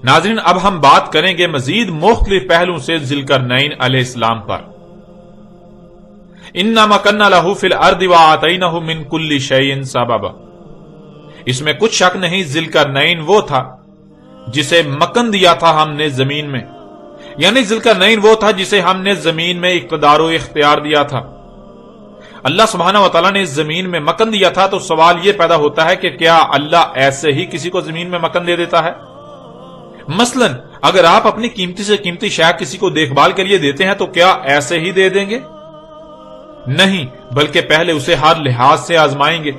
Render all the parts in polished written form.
ناظرین، اب ہم بات کریں گے مزید مختلف پہلوؤں سے ذوالقرنین علیہ السلام پر۔ اِنَّا مَكَنَّا لَهُ فِي الْأَرْضِ وَآتَيْنَاهُ مِن كُلِّ شَيْءٍ سَبَبًا، اس میں کچھ شک نہیں ذوالقرنین وہ تھا جسے مکن دیا تھا ہم نے زمین میں، یعنی ذوالقرنین وہ تھا جسے ہم نے زمین میں اقتدار و اختیار دیا تھا۔ اللہ سبحانہ و تعالیٰ نے زمین میں مکن دیا تھا، تو سوال یہ پیدا ہوتا ہے کہ کیا اللہ ایسے ہی کسی کو زمین میں مکن دے دیتا ہے؟ مثلا اگر آپ اپنی قیمتی سے قیمتی شے کسی کو دیکھ بھال کے لیے دیتے ہیں تو کیا ایسے ہی دے دیں گے؟ نہیں، بلکہ پہلے اسے ہر لحاظ سے آزمائیں گے۔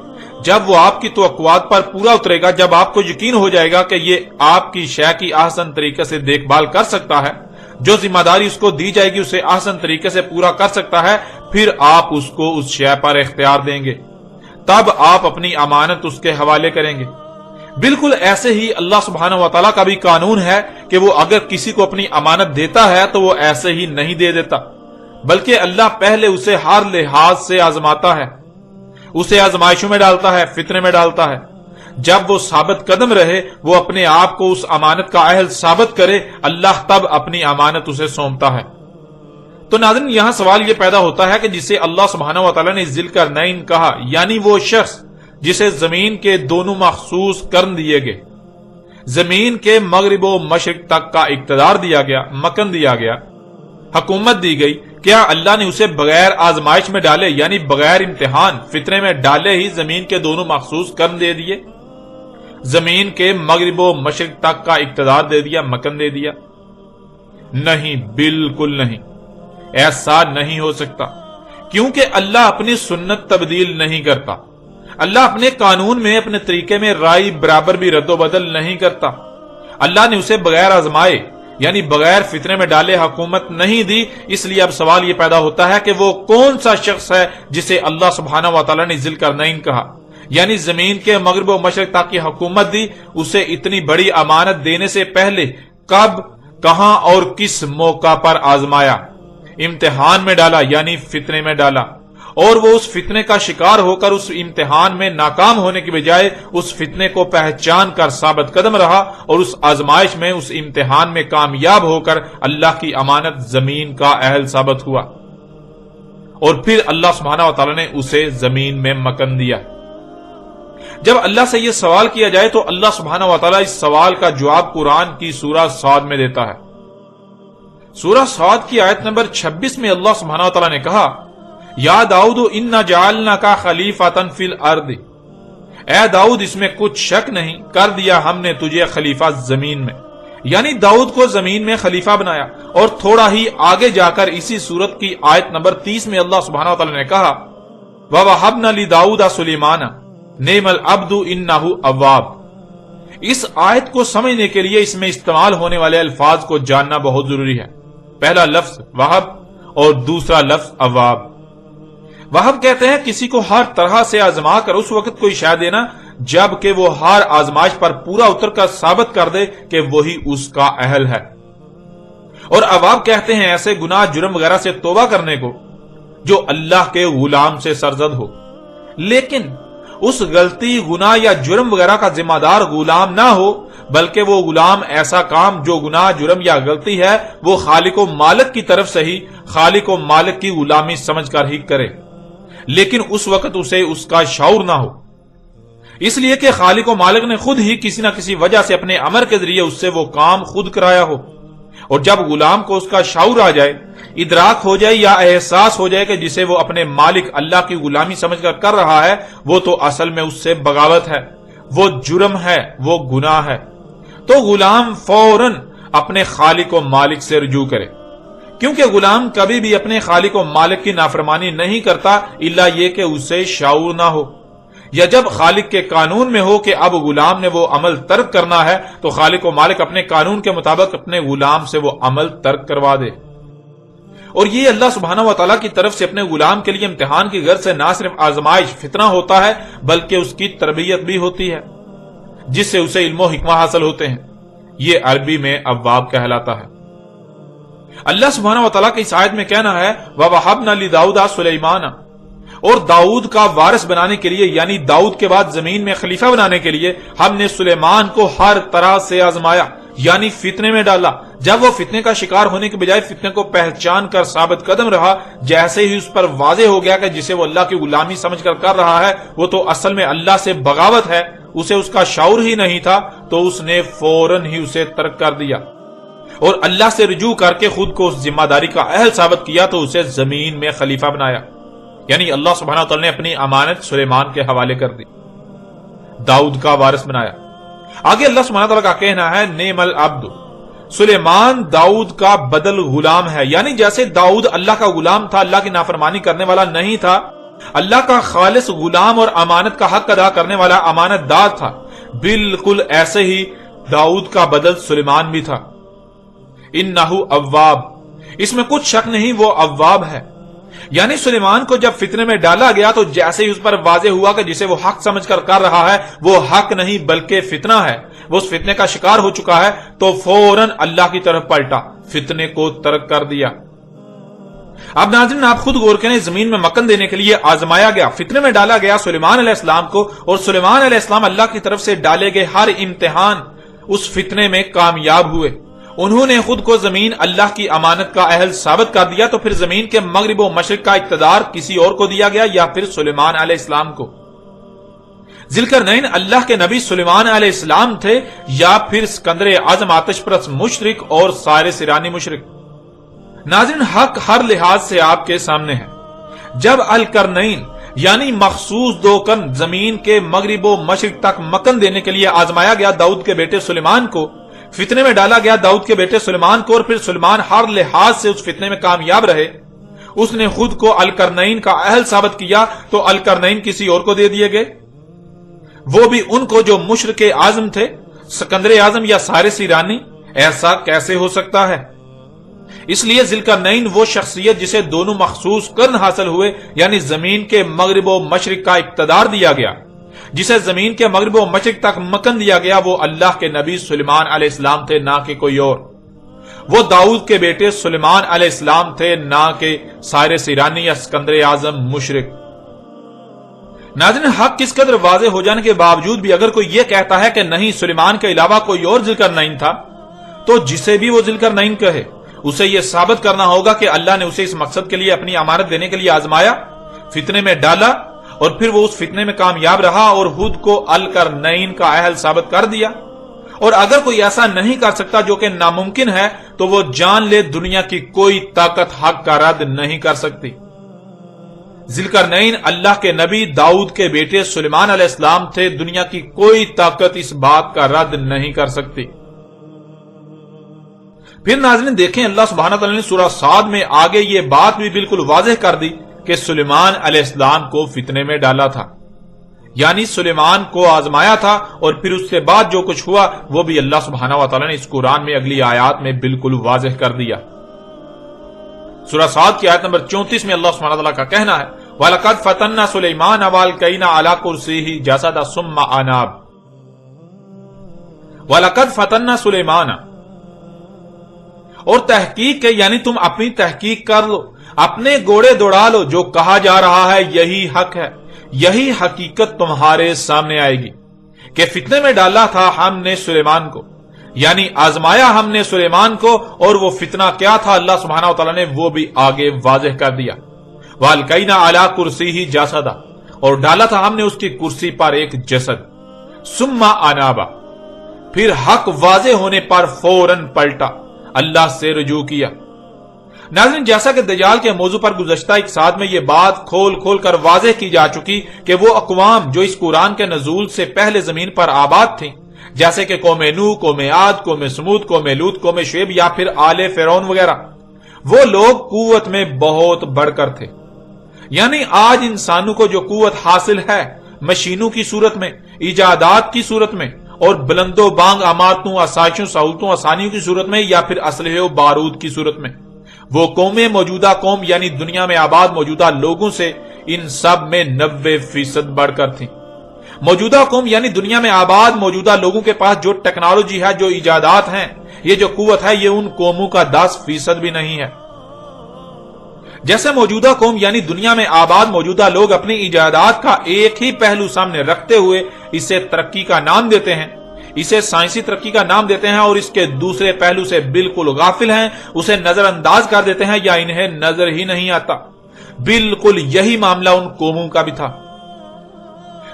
جب وہ آپ کی توقعات پر پورا اترے گا، جب آپ کو یقین ہو جائے گا کہ یہ آپ کی شے کی احسن طریقے سے دیکھ بھال کر سکتا ہے، جو ذمہ داری اس کو دی جائے گی اسے احسن طریقے سے پورا کر سکتا ہے، پھر آپ اس کو اس شے پر اختیار دیں گے، تب آپ اپنی امانت اس کے حوالے کریں گے۔ بالکل ایسے ہی اللہ سبحانہ و تعالیٰ کا بھی قانون ہے کہ وہ اگر کسی کو اپنی امانت دیتا ہے تو وہ ایسے ہی نہیں دے دیتا، بلکہ اللہ پہلے اسے ہر لحاظ سے آزماتا ہے، اسے آزمائشوں میں ڈالتا ہے، فتنے میں ڈالتا ہے۔ جب وہ ثابت قدم رہے، وہ اپنے آپ کو اس امانت کا اہل ثابت کرے، اللہ تب اپنی امانت اسے سونپتا ہے۔ تو ناظرین، یہاں سوال یہ پیدا ہوتا ہے کہ جسے اللہ سبحانہ و تعالیٰ نے ذوالقرنین کہا، یعنی وہ شخص جسے زمین کے دونوں مخصوص کرن دیے گئے، زمین کے مغرب و مشرق تک کا اقتدار دیا گیا، مکن دیا گیا، حکومت دی گئی، کیا اللہ نے اسے بغیر آزمائش میں ڈالے، یعنی بغیر امتحان فتنے میں ڈالے ہی زمین کے دونوں مخصوص کرن دے دیے، زمین کے مغرب و مشرق تک کا اقتدار دے دیا، مکن دے دیا؟ نہیں، بالکل نہیں، ایسا نہیں ہو سکتا، کیونکہ اللہ اپنی سنت تبدیل نہیں کرتا، اللہ اپنے قانون میں، اپنے طریقے میں رائے برابر بھی رد و بدل نہیں کرتا۔ اللہ نے اسے بغیر آزمائے، یعنی بغیر فتنے میں ڈالے حکومت نہیں دی۔ اس لیے اب سوال یہ پیدا ہوتا ہے کہ وہ کون سا شخص ہے جسے اللہ سبحانہ و تعالیٰ نے ذوالقرنین کہا، یعنی زمین کے مغرب و مشرق تک کی حکومت دی؟ اسے اتنی بڑی امانت دینے سے پہلے کب، کہاں اور کس موقع پر آزمایا، امتحان میں ڈالا، یعنی فتنے میں ڈالا، اور وہ اس فتنے کا شکار ہو کر اس امتحان میں ناکام ہونے کی بجائے اس فتنے کو پہچان کر ثابت قدم رہا، اور اس آزمائش میں، اس امتحان میں کامیاب ہو کر اللہ کی امانت زمین کا اہل ثابت ہوا، اور پھر اللہ سبحانہ و تعالیٰ نے اسے زمین میں مکن دیا۔ جب اللہ سے یہ سوال کیا جائے تو اللہ سبحانہ و تعالیٰ اس سوال کا جواب قرآن کی سورہ صاد میں دیتا ہے۔ سورہ صاد کی آیت نمبر 26 میں اللہ سبحانہ و تعالیٰ نے کہا، یا داؤد انا جعلناک خلیفۃ فی الارض، اے داؤد اس میں کچھ شک نہیں، کر دیا ہم نے تجھے خلیفہ زمین میں، یعنی داؤد کو زمین میں خلیفہ بنایا۔ اور تھوڑا ہی آگے جا کر اسی سورت کی آیت نمبر 30 میں اللہ سبحانہ و تعالی نے کہا، وَوَهَبْنَا لِدَاؤُدَ سُلَيْمَانَ نِعْمَ الْعَبْدُ إِنَّهُ أَوَّابٌ۔ اس آیت کو سمجھنے کے لیے اس میں استعمال ہونے والے الفاظ کو جاننا بہت ضروری ہے۔ پہلا لفظ وہب اور دوسرا لفظ اواب۔ وہب کہتے ہیں کسی کو ہر طرح سے آزما کر اس وقت کوئی شے دینا جب کہ وہ ہر آزمائش پر پورا اتر کر ثابت کر دے کہ وہی اس کا اہل ہے۔ اور اواب کہتے ہیں ایسے گناہ، جرم وغیرہ سے توبہ کرنے کو جو اللہ کے غلام سے سرزد ہو، لیکن اس غلطی، گناہ یا جرم وغیرہ کا ذمہ دار غلام نہ ہو، بلکہ وہ غلام ایسا کام جو گناہ، جرم یا غلطی ہے وہ خالق و مالک کی طرف سے ہی، خالق و مالک کی غلامی سمجھ کر ہی کرے، لیکن اس وقت اسے اس کا شعور نہ ہو، اس لیے کہ خالق و مالک نے خود ہی کسی نہ کسی وجہ سے اپنے امر کے ذریعے اس سے وہ کام خود کرایا ہو۔ اور جب غلام کو اس کا شعور آ جائے، ادراک ہو جائے یا احساس ہو جائے کہ جسے وہ اپنے مالک اللہ کی غلامی سمجھ کر رہا ہے وہ تو اصل میں اس سے بغاوت ہے، وہ جرم ہے، وہ گناہ ہے، تو غلام فوراً اپنے خالق و مالک سے رجوع کرے، کیونکہ غلام کبھی بھی اپنے خالق و مالک کی نافرمانی نہیں کرتا الا یہ کہ اسے شعور نہ ہو، یا جب خالق کے قانون میں ہو کہ اب غلام نے وہ عمل ترک کرنا ہے تو خالق و مالک اپنے قانون کے مطابق اپنے غلام سے وہ عمل ترک کروا دے۔ اور یہ اللہ سبحانہ و تعالیٰ کی طرف سے اپنے غلام کے لیے امتحان کی غرض سے نہ صرف آزمائش، فتنہ ہوتا ہے، بلکہ اس کی تربیت بھی ہوتی ہے جس سے اسے علم و حکمہ حاصل ہوتے ہیں۔ یہ عربی میں اواب کہلاتا ہے۔ اللہ سبحانہ و تعالیٰ کی اس آیت میں کہنا ہے وَوَهَبْنَا لِدَاؤُدَ سُلَيْمَانَ، اور داؤد کا وارث بنانے کے لیے، یعنی داؤد کے بعد زمین میں خلیفہ بنانے کے لیے ہم نے سلیمان کو ہر طرح سے آزمایا، یعنی فتنے میں ڈالا۔ جب وہ فتنے کا شکار ہونے کے بجائے فتنے کو پہچان کر ثابت قدم رہا، جیسے ہی اس پر واضح ہو گیا کہ جسے وہ اللہ کی غلامی سمجھ کر رہا ہے وہ تو اصل میں اللہ سے بغاوت ہے، اسے اس کا شعور ہی نہیں تھا، تو اس نے فوراً ہی اسے ترک کر دیا اور اللہ سے رجوع کر کے خود کو اس ذمہ داری کا اہل ثابت کیا، تو اسے زمین میں خلیفہ بنایا، یعنی اللہ سبحانہ وتعالی نے اپنی امانت سلیمان کے حوالے کر دی، داؤد کا وارث بنایا۔ آگے اللہ سبحانہ وتعالی کا کہنا ہے نعم العبد، سلیمان داؤد کا بدل غلام ہے، یعنی جیسے داؤد اللہ کا غلام تھا، اللہ کی نافرمانی کرنے والا نہیں تھا، اللہ کا خالص غلام اور امانت کا حق ادا کرنے والا امانت دار تھا، بالکل ایسے ہی داؤد کا بدل سلیمان بھی تھا۔ انہ اواب، اس میں کچھ شک نہیں وہ اواب ہے، یعنی سلیمان کو جب فتنے میں ڈالا گیا تو جیسے ہی اس پر واضح ہوا کہ جسے وہ حق سمجھ کر رہا ہے وہ حق نہیں بلکہ فتنہ ہے، وہ اس فتنے کا شکار ہو چکا ہے، تو فوراً اللہ کی طرف پلٹا، فتنے کو ترک کر دیا۔ اب ناظرین آپ خود غور کریں، زمین میں مکن دینے کے لیے آزمایا گیا، فتنے میں ڈالا گیا سلیمان علیہ السلام کو، اور سلیمان علیہ السلام اللہ کی طرف سے ڈالے گئے ہر امتحان اس فتنے میں کامیاب ہوئے۔ انہوں نے خود کو زمین اللہ کی امانت کا اہل ثابت کر دیا، تو پھر زمین کے مغرب و مشرق کا اقتدار کسی اور کو دیا گیا یا پھر سلیمان علیہ السلام کو؟ ذوالقرنین اللہ کے نبی سلیمان علیہ السلام تھے یا پھر اسکندر اعظم آتش پرست مشرک اور سائرس ایرانی مشرک؟ ناظرین حق ہر لحاظ سے آپ کے سامنے ہے۔ جب القرنین یعنی مخصوص دو کن زمین کے مغرب و مشرق تک مکن دینے کے لیے آزمایا گیا داؤد کے بیٹے سلیمان کو، فتنے میں ڈالا گیا داؤد کے بیٹے سلیمان کو، اور پھر سلیمان ہر لحاظ سے اس فتنے میں کامیاب رہے، اس نے خود کو القرنین کا اہل ثابت کیا، تو القرنین کسی اور کو دے دیے گئے، وہ بھی ان کو جو مشرک اعظم تھے، سکندر اعظم یا سائرس ایرانی۔ ایسا کیسے ہو سکتا ہے؟ اس لیے ذوالقرنین وہ شخصیت جسے دونوں مخصوص قرن حاصل ہوئے، یعنی زمین کے مغرب و مشرق کا اقتدار دیا گیا، جسے زمین کے مغرب و مشرق تک مکن دیا گیا، وہ اللہ کے نبی سلیمان علیہ السلام تھے، نہ کہ کوئی اور۔ وہ داؤد کے بیٹے سلیمان علیہ السلام تھے، نہ کہ سائرس ایرانی یا سکندر اعظم مشرک۔ ناظرین حق کس قدر واضح ہو جانے کے باوجود بھی اگر کوئی یہ کہتا ہے کہ نہیں سلیمان کے علاوہ کوئی اور ذوالقرنین تھا، تو جسے بھی وہ ذوالقرنین کہے اسے یہ ثابت کرنا ہوگا کہ اللہ نے اسے اس مقصد کے لیے اپنی امانت دینے کے لیے آزمایا، فتنے میں ڈالا، اور پھر وہ اس فتنے میں کامیاب رہا اور خود کو القرنین کا اہل ثابت کر دیا۔ اور اگر کوئی ایسا نہیں کر سکتا، جو کہ ناممکن ہے، تو وہ جان لے دنیا کی کوئی طاقت حق کا رد نہیں کر سکتی۔ ذوالقرنین اللہ کے نبی داؤد کے بیٹے سلیمان علیہ السلام تھے، دنیا کی کوئی طاقت اس بات کا رد نہیں کر سکتی۔ پھر ناظرین دیکھیں اللہ سبحانہ تعالیٰ نے سورہ صاد میں آگے یہ بات بھی بالکل واضح کر دی کہ سلیمان علیہ السلام کو فتنے میں ڈالا تھا، یعنی سلیمان کو آزمایا تھا، اور پھر اس کے بعد جو کچھ ہوا وہ بھی اللہ سبحانہ وتعالی نے اس قرآن میں اگلی آیات میں بالکل واضح کر دیا۔ سورہ صاد کی آیت نمبر 34 میں اللہ سبحانہ وتعالی کا کہنا ہے وَلَقَدْ فَتَنَّا سُلَيْمَانَ وَأَلْقَيْنَا عَلَى كُرْسِيِّهِ جَسَدًا ثُمَّ أَنَابَ۔ وَلَقَدْ فَتَنَّا سُلَيْمَانَ، اور تحقیق کے یعنی تم اپنی تحقیق کر لو، اپنے گوڑے دوڑا لو، جو کہا جا رہا ہے یہی حق ہے، یہی حقیقت تمہارے سامنے آئے گی کہ فتنے میں ڈالا تھا ہم نے سلیمان کو، یعنی آزمایا ہم نے سلیمان کو، اور وہ فتنہ کیا تھا اللہ سبحانہ وتعالی نے وہ بھی آگے واضح کر دیا۔ وَأَلْقَيْنَا عَلَى كُرْسِيِّهِ جَسَدًا، اور ڈالا تھا ہم نے اس کی کرسی پر ایک جسد، ثُمَّ أَنَابَ، پھر حق واضح ہونے پر فوراً پلٹا، اللہ سے رجوع کیا۔ ناظرین جیسا کہ دجال کے موضوع پر گزشتہ ایک ساتھ میں یہ بات کھول کھول کر واضح کی جا چکی کہ وہ اقوام جو اس قرآن کے نزول سے پہلے زمین پر آباد تھیں، جیسے کہ قوم نوح، قوم عاد، قوم سمود، قوم لوط، قوم شعیب یا پھر آل فرعون وغیرہ، وہ لوگ قوت میں بہت بڑھ کر تھے۔ یعنی آج انسانوں کو جو قوت حاصل ہے مشینوں کی صورت میں، ایجادات کی صورت میں، اور بلند و بانگ عمارتوں، آسائشوں، سہولتوں، آسانیوں کی صورت میں، یا پھر اسلحے و بارود کی صورت میں، وہ قومیں موجودہ قوم یعنی دنیا میں آباد موجودہ لوگوں سے ان سب میں 90% بڑھ کر تھی۔ موجودہ قوم یعنی دنیا میں آباد موجودہ لوگوں کے پاس جو ٹیکنالوجی ہے، جو ایجادات ہیں، یہ جو قوت ہے، یہ ان قوموں کا 10% بھی نہیں ہے۔ جیسے موجودہ قوم یعنی دنیا میں آباد موجودہ لوگ اپنی ایجادات کا ایک ہی پہلو سامنے رکھتے ہوئے اسے ترقی کا نام دیتے ہیں، اسے سائنسی ترقی کا نام دیتے ہیں اور اس کے دوسرے پہلو سے بالکل غافل ہیں، اسے نظر انداز کر دیتے ہیں یا انہیں نظر ہی نہیں آتا۔ بالکل یہی معاملہ ان قوموں کا بھی تھا۔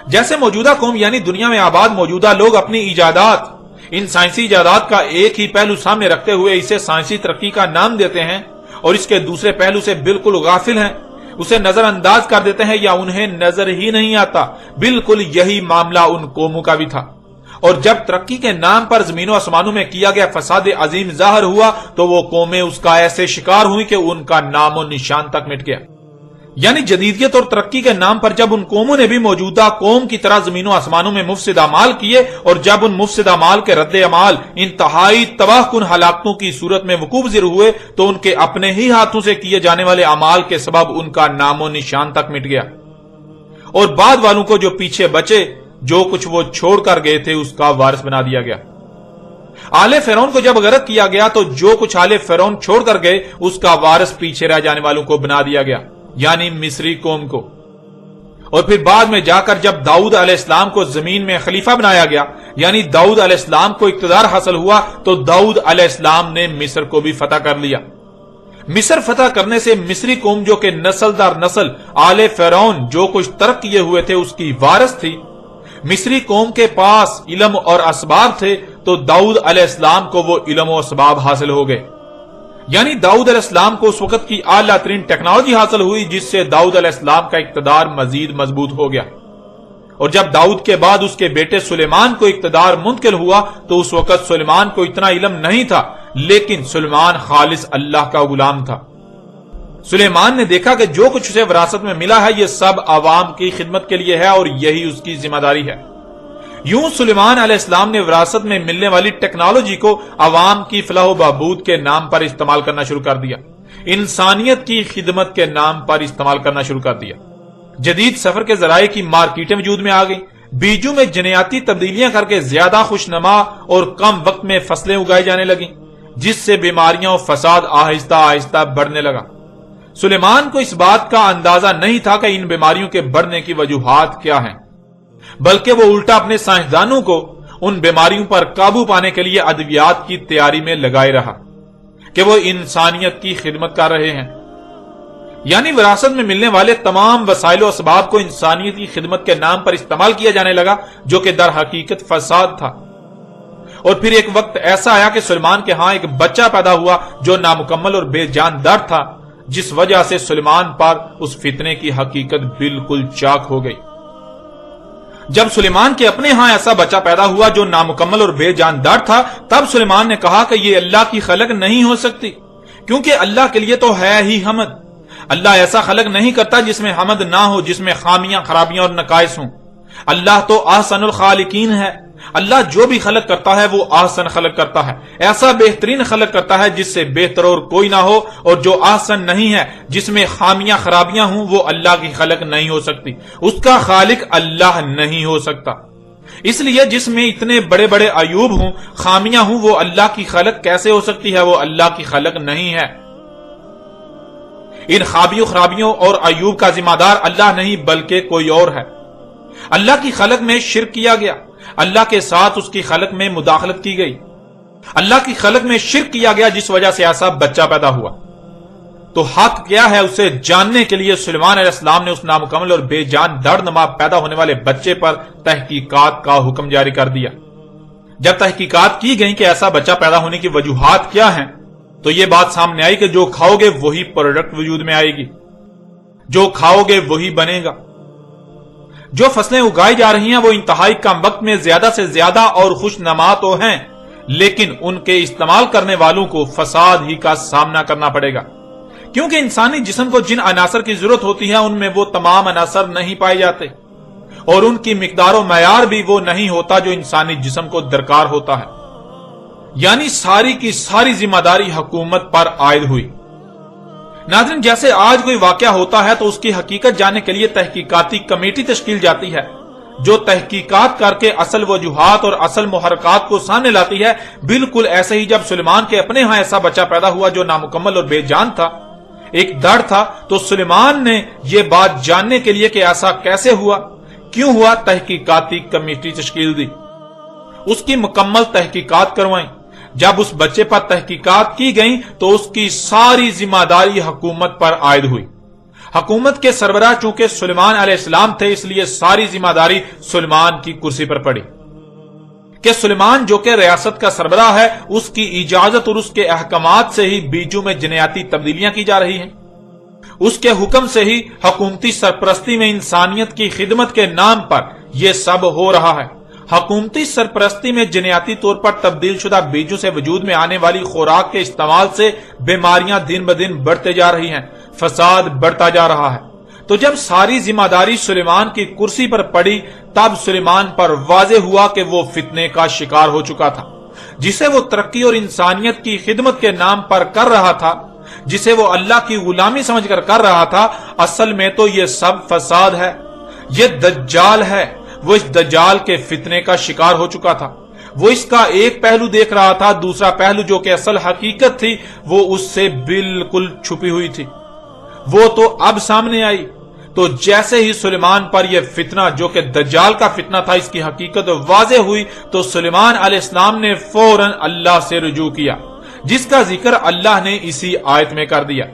جیسے موجودہ قوم یعنی دنیا میں آباد موجودہ لوگ اپنی ایجادات، ان سائنسی ایجادات کا ایک ہی پہلو سامنے رکھتے ہوئے اسے سائنسی ترقی کا نام دیتے ہیں اور اس کے دوسرے پہلو سے بالکل غافل ہیں، اسے نظر انداز کر دیتے ہیں یا انہیں نظر ہی نہیں آتا۔ بالکل یہی معاملہ ان قوموں کا بھی تھا۔ اور جب ترقی کے نام پر زمین و آسمانوں میں کیا گیا فساد عظیم ظاہر ہوا تو وہ قومیں اس کا ایسے شکار ہوئی کہ ان کا نام و نشان تک مٹ گیا۔ یعنی جدیدیت اور ترقی کے نام پر جب ان قوموں نے بھی موجودہ قوم کی طرح زمین و آسمانوں میں مفسد اعمال کیے اور جب ان مفسد اعمال کے رد عمال انتہائی تباہ کن ہلاکتوں کی صورت میں وقوع پذیر ہوئے تو ان کے اپنے ہی ہاتھوں سے کیے جانے والے اعمال کے سبب ان کا نام و نشان تک مٹ گیا، اور بعد والوں کو جو پیچھے بچے جو کچھ وہ چھوڑ کر گئے تھے اس کا وارث بنا دیا گیا۔ آل فرعون کو جب غرق کیا گیا تو جو کچھ آل فرعون چھوڑ کر گئے اس کا وارث پیچھے رہ جانے والوں کو بنا دیا گیا، یعنی مصری قوم کو۔ اور پھر بعد میں جا کر جب داؤد علیہ السلام کو زمین میں خلیفہ بنایا گیا، یعنی داؤد علیہ السلام کو اقتدار حاصل ہوا، تو داؤد علیہ السلام نے مصر کو بھی فتح کر لیا۔ مصر فتح کرنے سے مصری قوم جو کہ نسل در نسل آل فرعون جو کچھ ترک کیے ہوئے تھے اس کی وارث تھی، مصری قوم کے پاس علم اور اسباب تھے تو داؤد علیہ السلام کو وہ علم و اسباب حاصل ہو گئے، یعنی داؤد علیہ السلام کو اس وقت کی اعلیٰ ترین ٹیکنالوجی حاصل ہوئی جس سے داؤد علیہ السلام کا اقتدار مزید مضبوط ہو گیا۔ اور جب داؤد کے بعد اس کے بیٹے سلیمان کو اقتدار منتقل ہوا تو اس وقت سلیمان کو اتنا علم نہیں تھا، لیکن سلیمان خالص اللہ کا غلام تھا۔ سلیمان نے دیکھا کہ جو کچھ اسے وراثت میں ملا ہے یہ سب عوام کی خدمت کے لیے ہے اور یہی اس کی ذمہ داری ہے۔ یوں سلیمان علیہ السلام نے وراثت میں ملنے والی ٹیکنالوجی کو عوام کی فلاح و بہبود کے نام پر استعمال کرنا شروع کر دیا، انسانیت کی خدمت کے نام پر استعمال کرنا شروع کر دیا۔ جدید سفر کے ذرائع کی مارکیٹیں وجود میں آ گئیں، بیجوں میں جنیاتی تبدیلیاں کر کے زیادہ خوشنما اور کم وقت میں فصلیں اگائی جانے لگیں، جس سے بیماریاں اور فساد آہستہ آہستہ بڑھنے لگا۔ سلیمان کو اس بات کا اندازہ نہیں تھا کہ ان بیماریوں کے بڑھنے کی وجوہات کیا ہیں، بلکہ وہ الٹا اپنے سائنسدانوں کو ان بیماریوں پر قابو پانے کے لیے ادویات کی تیاری میں لگائے رہا کہ وہ انسانیت کی خدمت کر رہے ہیں۔ یعنی وراثت میں ملنے والے تمام وسائل و اسباب کو انسانیت کی خدمت کے نام پر استعمال کیا جانے لگا جو کہ در حقیقت فساد تھا۔ اور پھر ایک وقت ایسا آیا کہ سلیمان کے ہاں ایک بچہ پیدا ہوا جو نامکمل اور بے جان در تھا، جس وجہ سے سلیمان پر اس فتنے کی حقیقت بالکل چاک ہو گئی۔ جب سلیمان کے اپنے ہاں ایسا بچہ پیدا ہوا جو نامکمل اور بے جان در تھا، تب سلیمان نے کہا کہ یہ اللہ کی خلق نہیں ہو سکتی، کیونکہ اللہ کے لیے تو ہے ہی حمد۔ اللہ ایسا خلق نہیں کرتا جس میں حمد نہ ہو، جس میں خامیاں، خرابیاں اور نقائص ہوں۔ اللہ تو احسن الخالقین ہے۔ اللہ جو بھی خلق کرتا ہے وہ احسن خلق کرتا ہے، ایسا بہترین خلق کرتا ہے جس سے بہتر اور کوئی نہ ہو، اور جو احسن نہیں ہے، جس میں خامیاں خرابیاں ہوں، وہ اللہ کی خلق نہیں ہو سکتی، اس کا خالق اللہ نہیں ہو سکتا۔ اس لیے جس میں اتنے بڑے بڑے عیوب ہوں، خامیاں ہوں، وہ اللہ کی خلق کیسے ہو سکتی ہے؟ وہ اللہ کی خلق نہیں ہے۔ ان خرابیوں اور عیوب کا ذمہ دار اللہ نہیں بلکہ کوئی اور ہے۔ اللہ کی خلق میں شرک کیا گیا، اللہ کے ساتھ اس کی خلق میں مداخلت کی گئی، اللہ کی خلق میں شرک کیا گیا جس وجہ سے ایسا بچہ پیدا ہوا۔ تو حق کیا ہے اسے جاننے کے لیے سلیمان علیہ السلام نے اس نامکمل اور بے جان دردنما پیدا ہونے والے بچے پر تحقیقات کا حکم جاری کر دیا۔ جب تحقیقات کی گئیں کہ ایسا بچہ پیدا ہونے کی وجوہات کیا ہیں تو یہ بات سامنے آئی کہ جو کھاؤ گے وہی پروڈکٹ وجود میں آئے گی، جو کھاؤ گے وہی بنے گا۔ جو فصلیں اگائی جا رہی ہیں وہ انتہائی کم وقت میں زیادہ سے زیادہ اور خوش نما تو ہیں، لیکن ان کے استعمال کرنے والوں کو فساد ہی کا سامنا کرنا پڑے گا، کیونکہ انسانی جسم کو جن عناصر کی ضرورت ہوتی ہے ان میں وہ تمام عناصر نہیں پائے جاتے، اور ان کی مقدار و معیار بھی وہ نہیں ہوتا جو انسانی جسم کو درکار ہوتا ہے۔ یعنی ساری کی ساری ذمہ داری حکومت پر عائد ہوئی۔ ناظرین، جیسے آج کوئی واقعہ ہوتا ہے تو اس کی حقیقت جاننے کے لیے تحقیقاتی کمیٹی تشکیل جاتی ہے جو تحقیقات کر کے اصل وجوہات اور اصل محرکات کو سامنے لاتی ہے۔ بالکل ایسے ہی جب سلیمان کے اپنے ہاں ایسا بچہ پیدا ہوا جو نامکمل اور بے جان تھا، ایک دڑ تھا، تو سلیمان نے یہ بات جاننے کے لیے کہ ایسا کیسے ہوا، کیوں ہوا، تحقیقاتی کمیٹی تشکیل دی۔ اس کی مکمل تحقیقات کروائیں۔ جب اس بچے پر تحقیقات کی گئیں تو اس کی ساری ذمہ داری حکومت پر عائد ہوئی۔ حکومت کے سربراہ چونکہ سلیمان علیہ السلام تھے، اس لیے ساری ذمہ داری سلیمان کی کرسی پر پڑی کہ سلیمان جو کہ ریاست کا سربراہ ہے، اس کی اجازت اور اس کے احکامات سے ہی بیجوں میں جنیاتی تبدیلیاں کی جا رہی ہیں، اس کے حکم سے ہی حکومتی سرپرستی میں انسانیت کی خدمت کے نام پر یہ سب ہو رہا ہے۔ حکومتی سرپرستی میں جنیاتی طور پر تبدیل شدہ بیجوں سے وجود میں آنے والی خوراک کے استعمال سے بیماریاں دن بدن بڑھتے جا رہی ہیں، فساد بڑھتا جا رہا ہے۔ تو جب ساری ذمہ داری سلیمان کی کرسی پر پڑی، تب سلیمان پر واضح ہوا کہ وہ فتنے کا شکار ہو چکا تھا، جسے وہ ترقی اور انسانیت کی خدمت کے نام پر کر رہا تھا، جسے وہ اللہ کی غلامی سمجھ کر رہا تھا، اصل میں تو یہ سب فساد ہے، یہ دجال ہے۔ وہ اس دجال کے فتنے کا شکار ہو چکا تھا۔ وہ اس کا ایک پہلو دیکھ رہا تھا، دوسرا پہلو جو کہ اصل حقیقت تھی وہ اس سے بالکل چھپی ہوئی تھی، وہ تو اب سامنے آئی۔ تو جیسے ہی سلیمان پر یہ فتنہ جو کہ دجال کا فتنہ تھا، اس کی حقیقت واضح ہوئی، تو سلیمان علیہ السلام نے فوراً اللہ سے رجوع کیا، جس کا ذکر اللہ نے اسی آیت میں کر دیا۔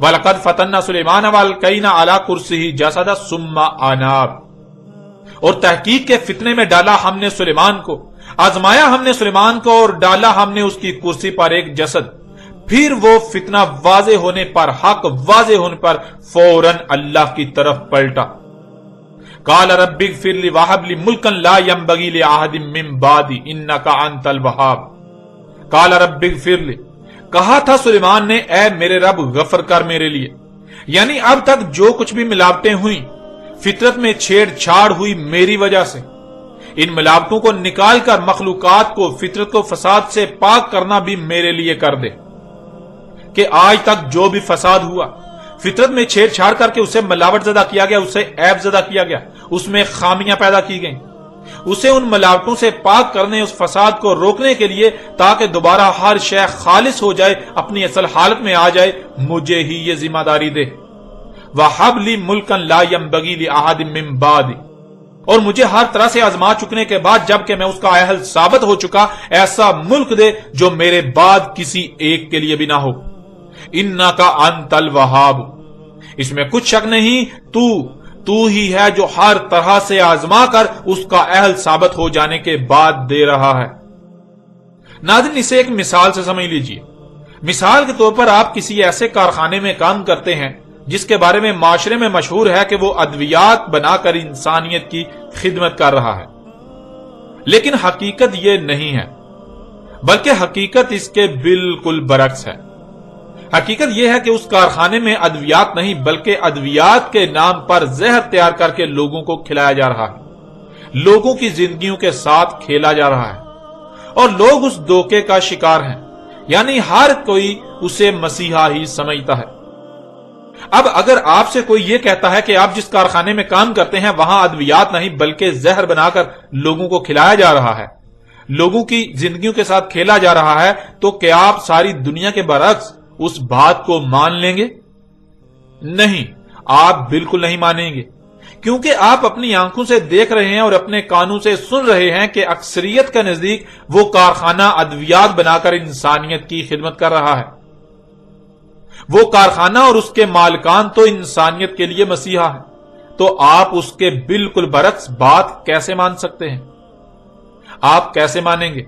وَلَقَدْ فَتَنَّا سُلَيْمَانَ وَأَلْقَيْنَا عَلَى كُرْسِيهِ جَسَدًا ثُمَّ أَنَابَ، اور تحقیق کے فتنے میں ڈالا ہم نے سلیمان کو، آزمایا ہم نے سلیمان کو اور ڈالا ہم نے اس کی کرسی پر ایک جسد، پھر وہ فتنہ واضح ہونے پر، حق واضح ہونے پر فوراً اللہ کی طرف پلٹا۔ قال رب اغفر لی وہب لی ملکا لا ينبغی لأحد من بعدی انک انت الوہاب۔ قال رب اغفر لی، کہا تھا سلیمان نے، اے میرے رب غفر کر میرے لیے، یعنی اب تک جو کچھ بھی ملاوٹیں ہوئیں، فطرت میں چھیڑ چھاڑ ہوئی میری وجہ سے، ان ملاوٹوں کو نکال کر مخلوقات کو، فطرت کو فساد سے پاک کرنا بھی میرے لیے کر دے، کہ آج تک جو بھی فساد ہوا، فطرت میں چھیڑ چھاڑ کر کے اسے ملاوٹ زدہ کیا گیا، اسے عیب زدہ کیا گیا، اس میں خامیاں پیدا کی گئیں، اسے ان ملاوٹوں سے پاک کرنے، اس فساد کو روکنے کے لیے، تاکہ دوبارہ ہر شے خالص ہو جائے، اپنی اصل حالت میں آ جائے، مجھے ہی یہ ذمہ داری دے۔ وَحَبْ لِي مُلْكًا لَا يَنْبَغِي لِأَحَدٍ مِّن بَعْدِي، اور مجھے ہر طرح سے آزما چکنے کے بعد، جبکہ میں اس کا اہل ثابت ہو چکا، ایسا ملک دے جو میرے بعد کسی ایک کے لیے بھی نہ ہو۔ اِنَّكَ أَنْتَ الْوَهَّابُ، اس میں کچھ شک نہیں، تو ہی ہے جو ہر طرح سے آزما کر اس کا اہل ثابت ہو جانے کے بعد دے رہا ہے۔ ناظرین، اسے ایک مثال سے سمجھ لیجئے۔ مثال کے طور پر آپ کسی ایسے کارخانے میں کام کرتے ہیں جس کے بارے میں معاشرے میں مشہور ہے کہ وہ ادویات بنا کر انسانیت کی خدمت کر رہا ہے، لیکن حقیقت یہ نہیں ہے، بلکہ حقیقت اس کے بالکل برعکس ہے۔ حقیقت یہ ہے کہ اس کارخانے میں ادویات نہیں، بلکہ ادویات کے نام پر زہر تیار کر کے لوگوں کو کھلایا جا رہا ہے، لوگوں کی زندگیوں کے ساتھ کھیلا جا رہا ہے، اور لوگ اس دھوکے کا شکار ہیں، یعنی ہر کوئی اسے مسیحا ہی سمجھتا ہے۔ اب اگر آپ سے کوئی یہ کہتا ہے کہ آپ جس کارخانے میں کام کرتے ہیں وہاں ادویات نہیں بلکہ زہر بنا کر لوگوں کو کھلایا جا رہا ہے، لوگوں کی زندگیوں کے ساتھ کھیلا جا رہا ہے، تو کیا آپ ساری دنیا کے برعکس اس بات کو مان لیں گے؟ نہیں، آپ بالکل نہیں مانیں گے، کیونکہ آپ اپنی آنکھوں سے دیکھ رہے ہیں اور اپنے کانوں سے سن رہے ہیں کہ اکثریت کے نزدیک وہ کارخانہ ادویات بنا کر انسانیت کی خدمت کر رہا ہے۔ وہ کارخانہ اور اس کے مالکان تو انسانیت کے لیے مسیحا ہے، تو آپ اس کے بالکل برعکس بات کیسے مان سکتے ہیں؟ آپ کیسے مانیں گے؟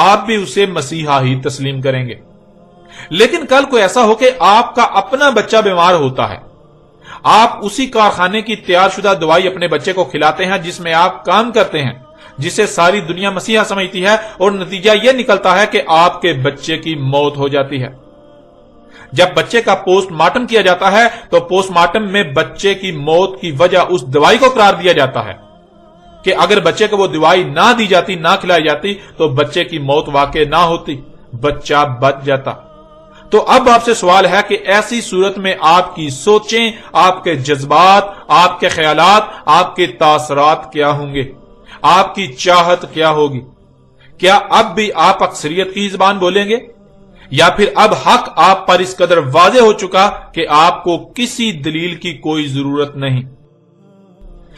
آپ بھی اسے مسیحا ہی تسلیم کریں گے۔ لیکن کل کو ایسا ہو کہ آپ کا اپنا بچہ بیمار ہوتا ہے، آپ اسی کارخانے کی تیار شدہ دوائی اپنے بچے کو کھلاتے ہیں جس میں آپ کام کرتے ہیں، جسے ساری دنیا مسیحا سمجھتی ہے، اور نتیجہ یہ نکلتا ہے کہ آپ کے بچے کی موت ہو جاتی ہے۔ جب بچے کا پوسٹ مارٹم کیا جاتا ہے تو پوسٹ مارٹم میں بچے کی موت کی وجہ اس دوائی کو قرار دیا جاتا ہے کہ اگر بچے کو وہ دوائی نہ دی جاتی، نہ کھلائی جاتی، تو بچے کی موت واقع نہ ہوتی، بچہ بچ جاتا۔ تو اب آپ سے سوال ہے کہ ایسی صورت میں آپ کی سوچیں، آپ کے جذبات، آپ کے خیالات، آپ کے تاثرات کیا ہوں گے؟ آپ کی چاہت کیا ہوگی؟ کیا اب بھی آپ اکثریت کی زبان بولیں گے، یا پھر اب حق آپ پر اس قدر واضح ہو چکا کہ آپ کو کسی دلیل کی کوئی ضرورت نہیں؟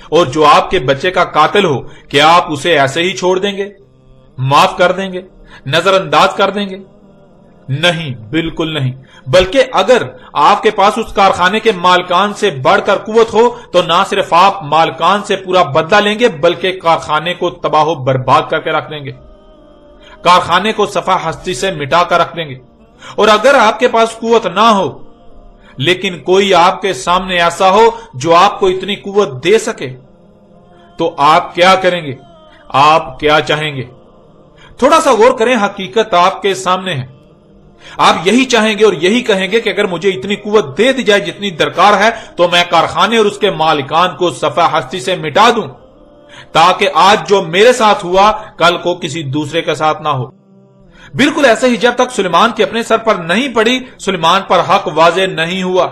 اور جو آپ کے بچے کا قاتل ہو، کیا آپ اسے ایسے ہی چھوڑ دیں گے؟ معاف کر دیں گے, نظر انداز کر دیں گے؟ نہیں, بالکل نہیں. بلکہ اگر آپ کے پاس اس کارخانے کے مالکان سے بڑھ کر قوت ہو تو نہ صرف آپ مالکان سے پورا بدلہ لیں گے بلکہ کارخانے کو تباہ و برباد کر کے رکھ دیں گے, کارخانے کو صفحہ ہستی سے مٹا کر رکھ دیں گے. اور اگر آپ کے پاس قوت نہ ہو لیکن کوئی آپ کے سامنے ایسا ہو جو آپ کو اتنی قوت دے سکے تو آپ کیا کریں گے؟ آپ کیا چاہیں گے؟ تھوڑا سا غور کریں, حقیقت آپ کے سامنے ہے. آپ یہی چاہیں گے اور یہی کہیں گے کہ اگر مجھے اتنی قوت دے دی جائے جتنی درکار ہے تو میں کارخانے اور اس کے مالکان کو صفحہ ہستی سے مٹا دوں تاکہ آج جو میرے ساتھ ہوا کل کو کسی دوسرے کے ساتھ نہ ہو. بالکل ایسے ہی جب تک سلیمان کے اپنے سر پر نہیں پڑی سلیمان پر حق واضح نہیں ہوا.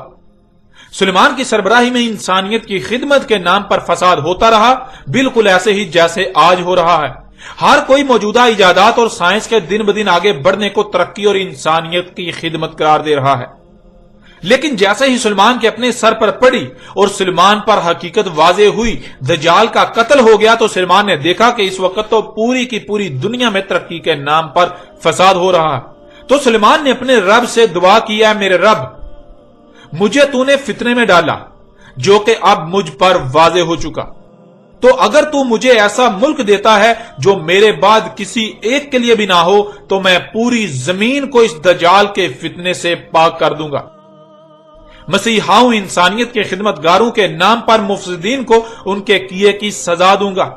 سلیمان کی سربراہی میں انسانیت کی خدمت کے نام پر فساد ہوتا رہا, بالکل ایسے ہی جیسے آج ہو رہا ہے. ہر کوئی موجودہ ایجادات اور سائنس کے دن بدن آگے بڑھنے کو ترقی اور انسانیت کی خدمت قرار دے رہا ہے. لیکن جیسے ہی سلیمان کے اپنے سر پر پڑی اور سلیمان پر حقیقت واضح ہوئی, دجال کا قتل ہو گیا, تو سلیمان نے دیکھا کہ اس وقت تو پوری کی پوری دنیا میں ترقی کے نام پر فساد ہو رہا ہے. تو سلیمان نے اپنے رب سے دعا کی, ہے میرے رب, مجھے تو نے فتنے میں ڈالا جو کہ اب مجھ پر واضح ہو چکا, تو اگر تو مجھے ایسا ملک دیتا ہے جو میرے بعد کسی ایک کے لیے بھی نہ ہو تو میں پوری زمین کو اس دجال کے فتنے سے پاک کر دوں گا. مسیحاؤں انسانیت کے خدمتگاروں کے نام پر مفسدین کو ان کے کیے کی سزا دوں گا.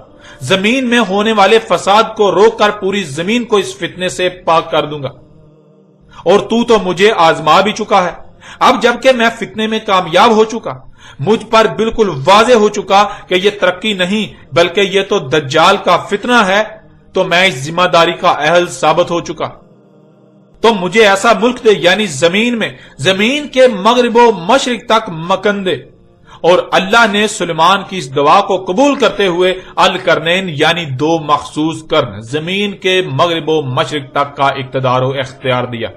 زمین میں ہونے والے فساد کو روک کر پوری زمین کو اس فتنے سے پاک کر دوں گا. اور تو مجھے آزما بھی چکا ہے. اب جبکہ میں فتنے میں کامیاب ہو چکا, مجھ پر بالکل واضح ہو چکا کہ یہ ترقی نہیں بلکہ یہ تو دجال کا فتنہ ہے, تو میں اس ذمہ داری کا اہل ثابت ہو چکا. تو مجھے ایسا ملک دے, یعنی زمین کے مغرب و مشرق تک مکن دے. اور اللہ نے سلیمان کی اس دعا کو قبول کرتے ہوئے القرنین یعنی 2 مخصوص قرن زمین کے مغرب و مشرق تک کا اقتدار و اختیار دیا.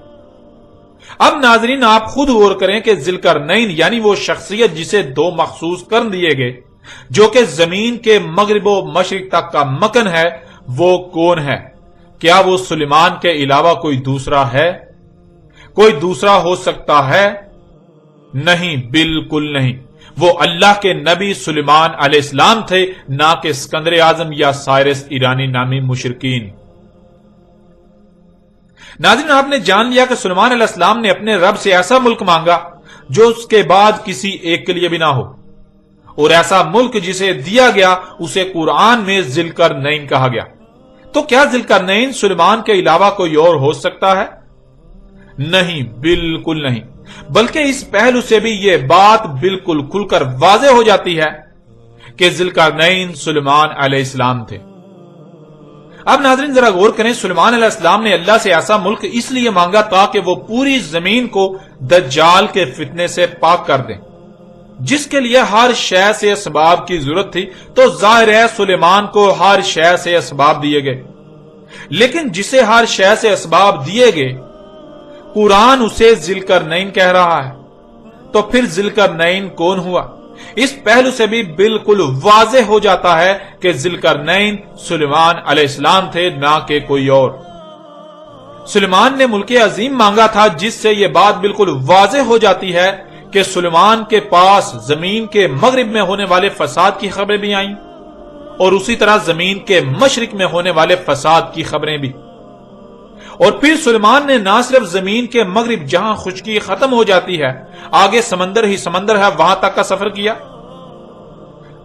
اب ناظرین آپ خود غور کریں کہ ذوالقرنین یعنی وہ شخصیت جسے 2 مخصوص قرن دیے گئے جو کہ زمین کے مغرب و مشرق تک کا مکن ہے, وہ کون ہے؟ کیا وہ سلیمان کے علاوہ کوئی دوسرا ہے؟ کوئی دوسرا ہو سکتا ہے؟ نہیں, بالکل نہیں. وہ اللہ کے نبی سلیمان علیہ السلام تھے, نہ کہ اسکندر اعظم یا سائرس ایرانی نامی مشرکین. ناظرین آپ نے جان لیا کہ سلیمان علیہ السلام نے اپنے رب سے ایسا ملک مانگا جو اس کے بعد کسی ایک کے لیے بھی نہ ہو, اور ایسا ملک جسے دیا گیا اسے قرآن میں ذوالقرنین کہا گیا. تو کیا ذوالقرنین سلیمان کے علاوہ کوئی اور ہو سکتا ہے؟ نہیں, بالکل نہیں. بلکہ اس پہلو سے بھی یہ بات بالکل کھل کر واضح ہو جاتی ہے کہ ذوالقرنین سلیمان علیہ السلام تھے. اب ناظرین ذرا غور کریں, سلیمان علیہ السلام نے اللہ سے ایسا ملک اس لیے مانگا تاکہ وہ پوری زمین کو دجال کے فتنے سے پاک کر دیں, جس کے لیے ہر شے سے اسباب کی ضرورت تھی. تو ظاہر ہے سلیمان کو ہر شے سے اسباب دیے گئے, لیکن جسے ہر شے سے اسباب دیے گئے قرآن اسے ذوالقرنین کہہ رہا ہے. تو پھر ذوالقرنین کون ہوا؟ اس پہلو سے بھی بالکل واضح ہو جاتا ہے کہ ذوالقرنین سلیمان علیہ السلام تھے, نہ کہ کوئی اور. سلیمان نے ملک عظیم مانگا تھا, جس سے یہ بات بالکل واضح ہو جاتی ہے کہ سلیمان کے پاس زمین کے مغرب میں ہونے والے فساد کی خبریں بھی آئیں اور اسی طرح زمین کے مشرق میں ہونے والے فساد کی خبریں بھی. اور پھر سلیمان نے نہ صرف زمین کے مغرب جہاں خشکی ختم ہو جاتی ہے, آگے سمندر ہی سمندر ہے, وہاں تک کا سفر کیا,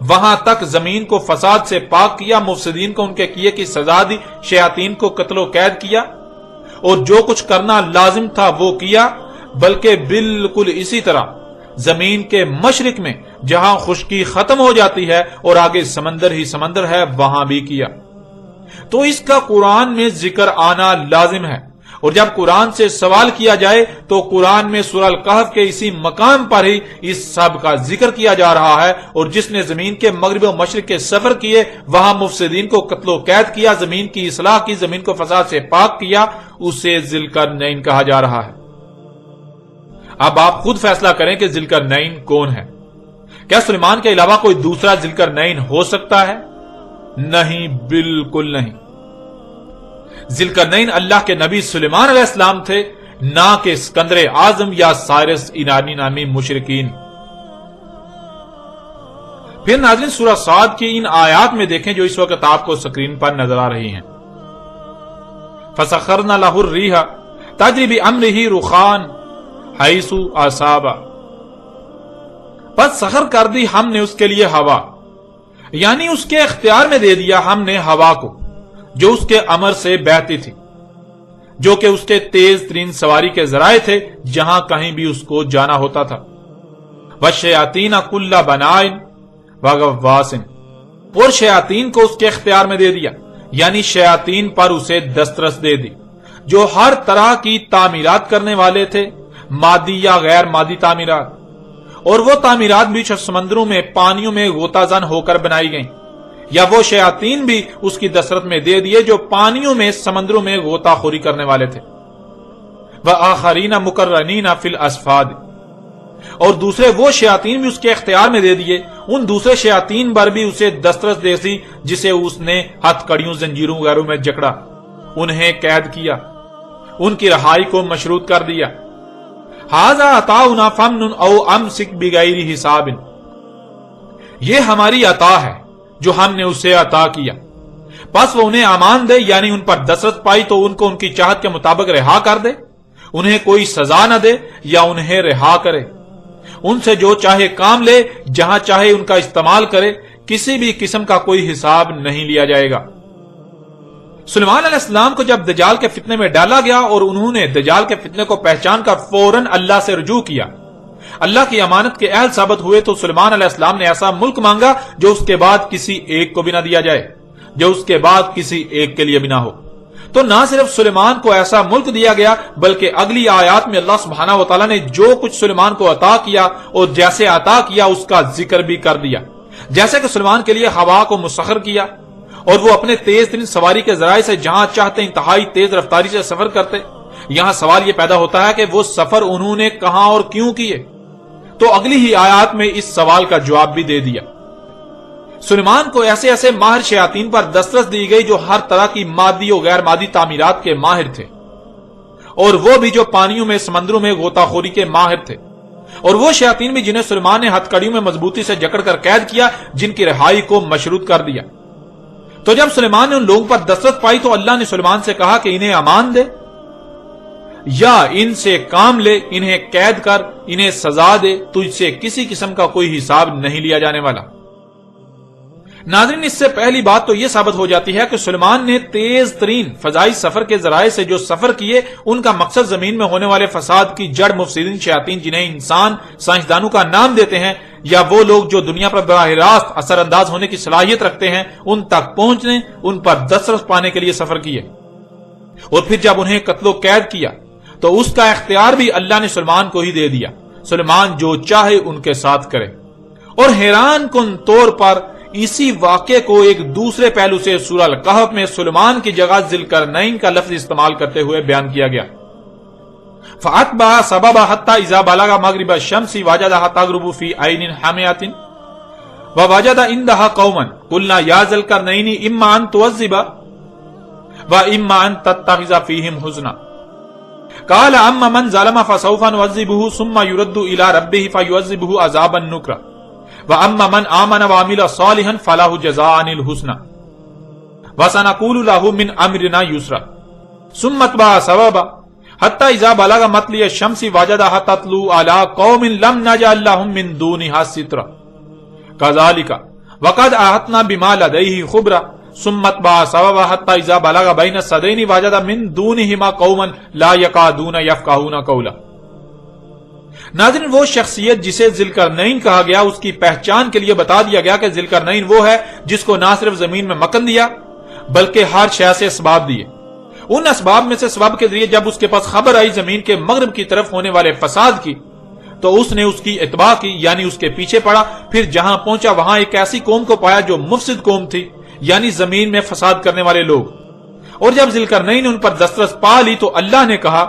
وہاں تک زمین کو فساد سے پاک کیا, مفسدین کو ان کے کیے کی سزا دی, شیاطین کو قتل و قید کیا, اور جو کچھ کرنا لازم تھا وہ کیا. بلکہ بالکل اسی طرح زمین کے مشرق میں جہاں خشکی ختم ہو جاتی ہے اور آگے سمندر ہی سمندر ہے, وہاں بھی کیا. تو اس کا قرآن میں ذکر آنا لازم ہے. اور جب قرآن سے سوال کیا جائے تو قرآن میں سورہ الکہف کے اسی مقام پر ہی اس سب کا ذکر کیا جا رہا ہے. اور جس نے زمین کے مغرب و مشرق کے سفر کیے, وہاں مفسدین کو قتل و قید کیا, زمین کی اصلاح کی, زمین کو فساد سے پاک کیا, اسے ذوالقرنین کہا جا رہا ہے. اب آپ خود فیصلہ کریں کہ ذوالقرنین کون ہے. کیا سلیمان کے علاوہ کوئی دوسرا ذوالقرنین ہو سکتا ہے؟ نہیں, بالکل نہیں. ذوالقرنین اللہ کے نبی سلیمان علیہ السلام تھے، نہ کہ اسکندر اعظم یا سائرس ایرانی نامی مشرکین۔ پھر ناظرین سورہ صاد کی ان آیات میں دیکھیں جو اس وقت آپ کو سکرین پر نظر آ رہی ہیں۔ فَسَخَّرْنَا لَهُ الرِّيحَ تَجْرِي بِأَمْرِهِ رُخَاءً حَيْثُ أَصَابَ، بس سخر کر دی ہم نے اس کے لیے ہوا، یعنی اس کے اختیار میں دے دیا ہم نے ہوا کو، جو اس کے امر سے بہتی تھی، جو کہ اس کے تیز ترین سواری کے ذرائع تھے جہاں کہیں بھی اس کو جانا ہوتا تھا۔ وَالشَّيَاطِينَ كُلَّ بَنَاءٍ وَغَوَّاصٍ، اور شیاطین کو اس کے اختیار میں دے دیا، یعنی شیاطین پر اسے دسترس دے دی، جو ہر طرح کی تعمیرات کرنے والے تھے، مادی یا غیر مادی تعمیرات، اور وہ تعمیرات بھی سمندروں میں پانیوں میں غوطہ زن ہو کر بنائی گئیں، یا وہ شیاطین بھی اس کی دسترس میں دے دیے جو پانیوں میں سمندروں میں غوطہ خوری کرنے والے تھے۔ وَآخَرِينَ مُقَرَّنِينَ فِي الْأَصْفَادِ، اور دوسرے وہ شیاطین بھی اس کے اختیار میں دے دیے، ان دوسرے شیاطین پر بھی اسے دسترس دے دی جسے اس نے ہتھ کڑیوں زنجیروں وغیرہ میں جکڑا، انہیں قید کیا، ان کی رہائی کو مشروط کر دیا۔ ھذا عطاؤنا فمن او امسک بغیر حساب، یہ ہماری عطا ہے جو ہم نے اسے عطا کیا، بس وہ انہیں امان دے، یعنی ان پر دسترس پائی تو ان کو ان کی چاہت کے مطابق رہا کر دے، انہیں کوئی سزا نہ دے یا انہیں رہا کرے، ان سے جو چاہے کام لے، جہاں چاہے ان کا استعمال کرے، کسی بھی قسم کا کوئی حساب نہیں لیا جائے گا۔ سلیمان علیہ السلام کو جب دجال کے فتنے میں ڈالا گیا اور انہوں نے دجال کے فتنے کو پہچان کر فوراً اللہ سے رجوع کیا، اللہ کی امانت کے اہل ثابت ہوئے، تو سلیمان علیہ السلام نے ایسا ملک مانگا جو اس کے بعد کسی ایک کو بھی نہ دیا جائے، جو اس کے بعد کسی ایک کے لیے بھی نہ ہو۔ تو نہ صرف سلیمان کو ایسا ملک دیا گیا، بلکہ اگلی آیات میں اللہ سبحانہ وتعالی نے جو کچھ سلیمان کو عطا کیا اور جیسے عطا کیا اس کا ذکر بھی کر دیا، جیسے کہ سلیمان کے لیے ہوا کو مسخر کیا اور وہ اپنے تیز ترین سواری کے ذرائع سے جہاں چاہتے انتہائی تیز رفتاری سے سفر کرتے۔ یہاں سوال یہ پیدا ہوتا ہے کہ وہ سفر انہوں نے کہاں اور کیوں کیے؟ تو اگلی ہی آیات میں اس سوال کا جواب بھی دے دیا۔ سلیمان کو ایسے ایسے ماہر شیاطین پر دسترس دی گئی جو ہر طرح کی مادی اور غیر مادی تعمیرات کے ماہر تھے، اور وہ بھی جو پانیوں میں سمندروں میں غوطہ خوری کے ماہر تھے، اور وہ شیاطین بھی جنہیں سلیمان نے ہتھ کڑیوں میں مضبوطی سے جکڑ کر قید کیا، جن کی رہائی کو مشروط کر دیا۔ تو جب سلیمان نے ان لوگوں پر دسترس پائی تو اللہ نے سلیمان سے کہا کہ انہیں امان دے یا ان سے کام لے، انہیں قید کر، انہیں سزا دے، تجھ سے کسی قسم کا کوئی حساب نہیں لیا جانے والا۔ ناظرین، اس سے پہلی بات تو یہ ثابت ہو جاتی ہے کہ سلیمان نے تیز ترین فضائی سفر کے ذرائع سے جو سفر کیے، ان کا مقصد زمین میں ہونے والے فساد کی جڑ مفسدین شیاطین، جنہیں انسان سائنسدانوں کا نام دیتے ہیں، یا وہ لوگ جو دنیا پر براہ راست اثر انداز ہونے کی صلاحیت رکھتے ہیں، ان تک پہنچنے، ان پر دسترس پانے کے لیے سفر کیے۔ اور پھر جب انہیں قتل و قید کیا تو اس کا اختیار بھی اللہ نے سلیمان کو ہی دے دیا، سلیمان جو چاہے ان کے ساتھ کرے۔ اور حیران کن طور پر اسی واقعے کو ایک دوسرے پہلو سے سورہ الکہف میں سلیمان کی جگہ ذوالقرنین کا لفظ استعمال کرتے ہوئے بیان کیا گیا۔ فَأَتْبَعَ سَبَبًا حَتَّى إِذَا بَلَغَ مَغْرِبَ الشَّمْسِ وَجَدَهَا تَغْرُبُ فِي عَيْنٍ حَامِئَةٍ وَوَجَدَ عِندَهَا قَوْمًا قُلْنَا يَا ذَا الْقَرْنَيْنِ إِمَّا أَن تُعَذِّبَ وَإِمَّا أَن تَتَّخِذَ فِيهِمْ حُسْنًا قَالَ أَمَّا مَنْ ظَلَمَ فَسَوْفَ نُعَذِّبُهُ ثُمَّ يُرَدُّ إِلَى رَبِّهِ فَيُعَذِّبُهُ عَذَابًا نُكْرًا وَأَمَّا مَنْ آمَنَ وَعَمِلَ صَالِحًا فَلَهُ جَزَاءً الْحُسْنَى وَسَنَقُولُ لَهُ مِنْ أَمْرِنَا يُسْرًا ثُمَّ أَتْبَعَ سَبَبًا حَتَّى إِذَا بَلَغَ مَطْلِعَ الشَّمْسِ وَجَدَهَا تَطْلُعُ عَلَى قَوْمٍ لَمْ نَجْعَل لَّهُم مِّن دُونِهَا سِتْرًا كَذَلِكَ وَقَدْ أَحَطْنَا بِمَا لَدَيْهِ خُبْرًا ثُمَّ أَتْبَعَ سَبَبًا حَتَّى إِذَا بَلَغَ بَيْنَ السَّدَيْنِ وَجَدَ مِن دُونِهِمَا قَوْمًا لَا يَكَادُونَ يَفْقَهُونَ قَوْلًا۔ ناظرین، وہ شخصیت جسے ذوالقرنین کہا گیا، اس کی پہچان کے لیے بتا دیا گیا کہ ذوالقرنین وہ ہے جس کو نہ صرف زمین میں مکن دیا بلکہ ہر شے سے اسباب دیے۔ ان اسباب میں سے سبب کے ذریعے جب اس کے پاس خبر آئی زمین کے مغرب کی طرف ہونے والے فساد کی تو اس نے اس کی اتباع کی، یعنی اس کے پیچھے پڑا۔ پھر جہاں پہنچا وہاں ایک ایسی قوم کو پایا جو مفسد قوم تھی، یعنی زمین میں فساد کرنے والے لوگ۔ اور جب ذوالقرنین نے ان پر دسترس پا لی تو اللہ نے کہا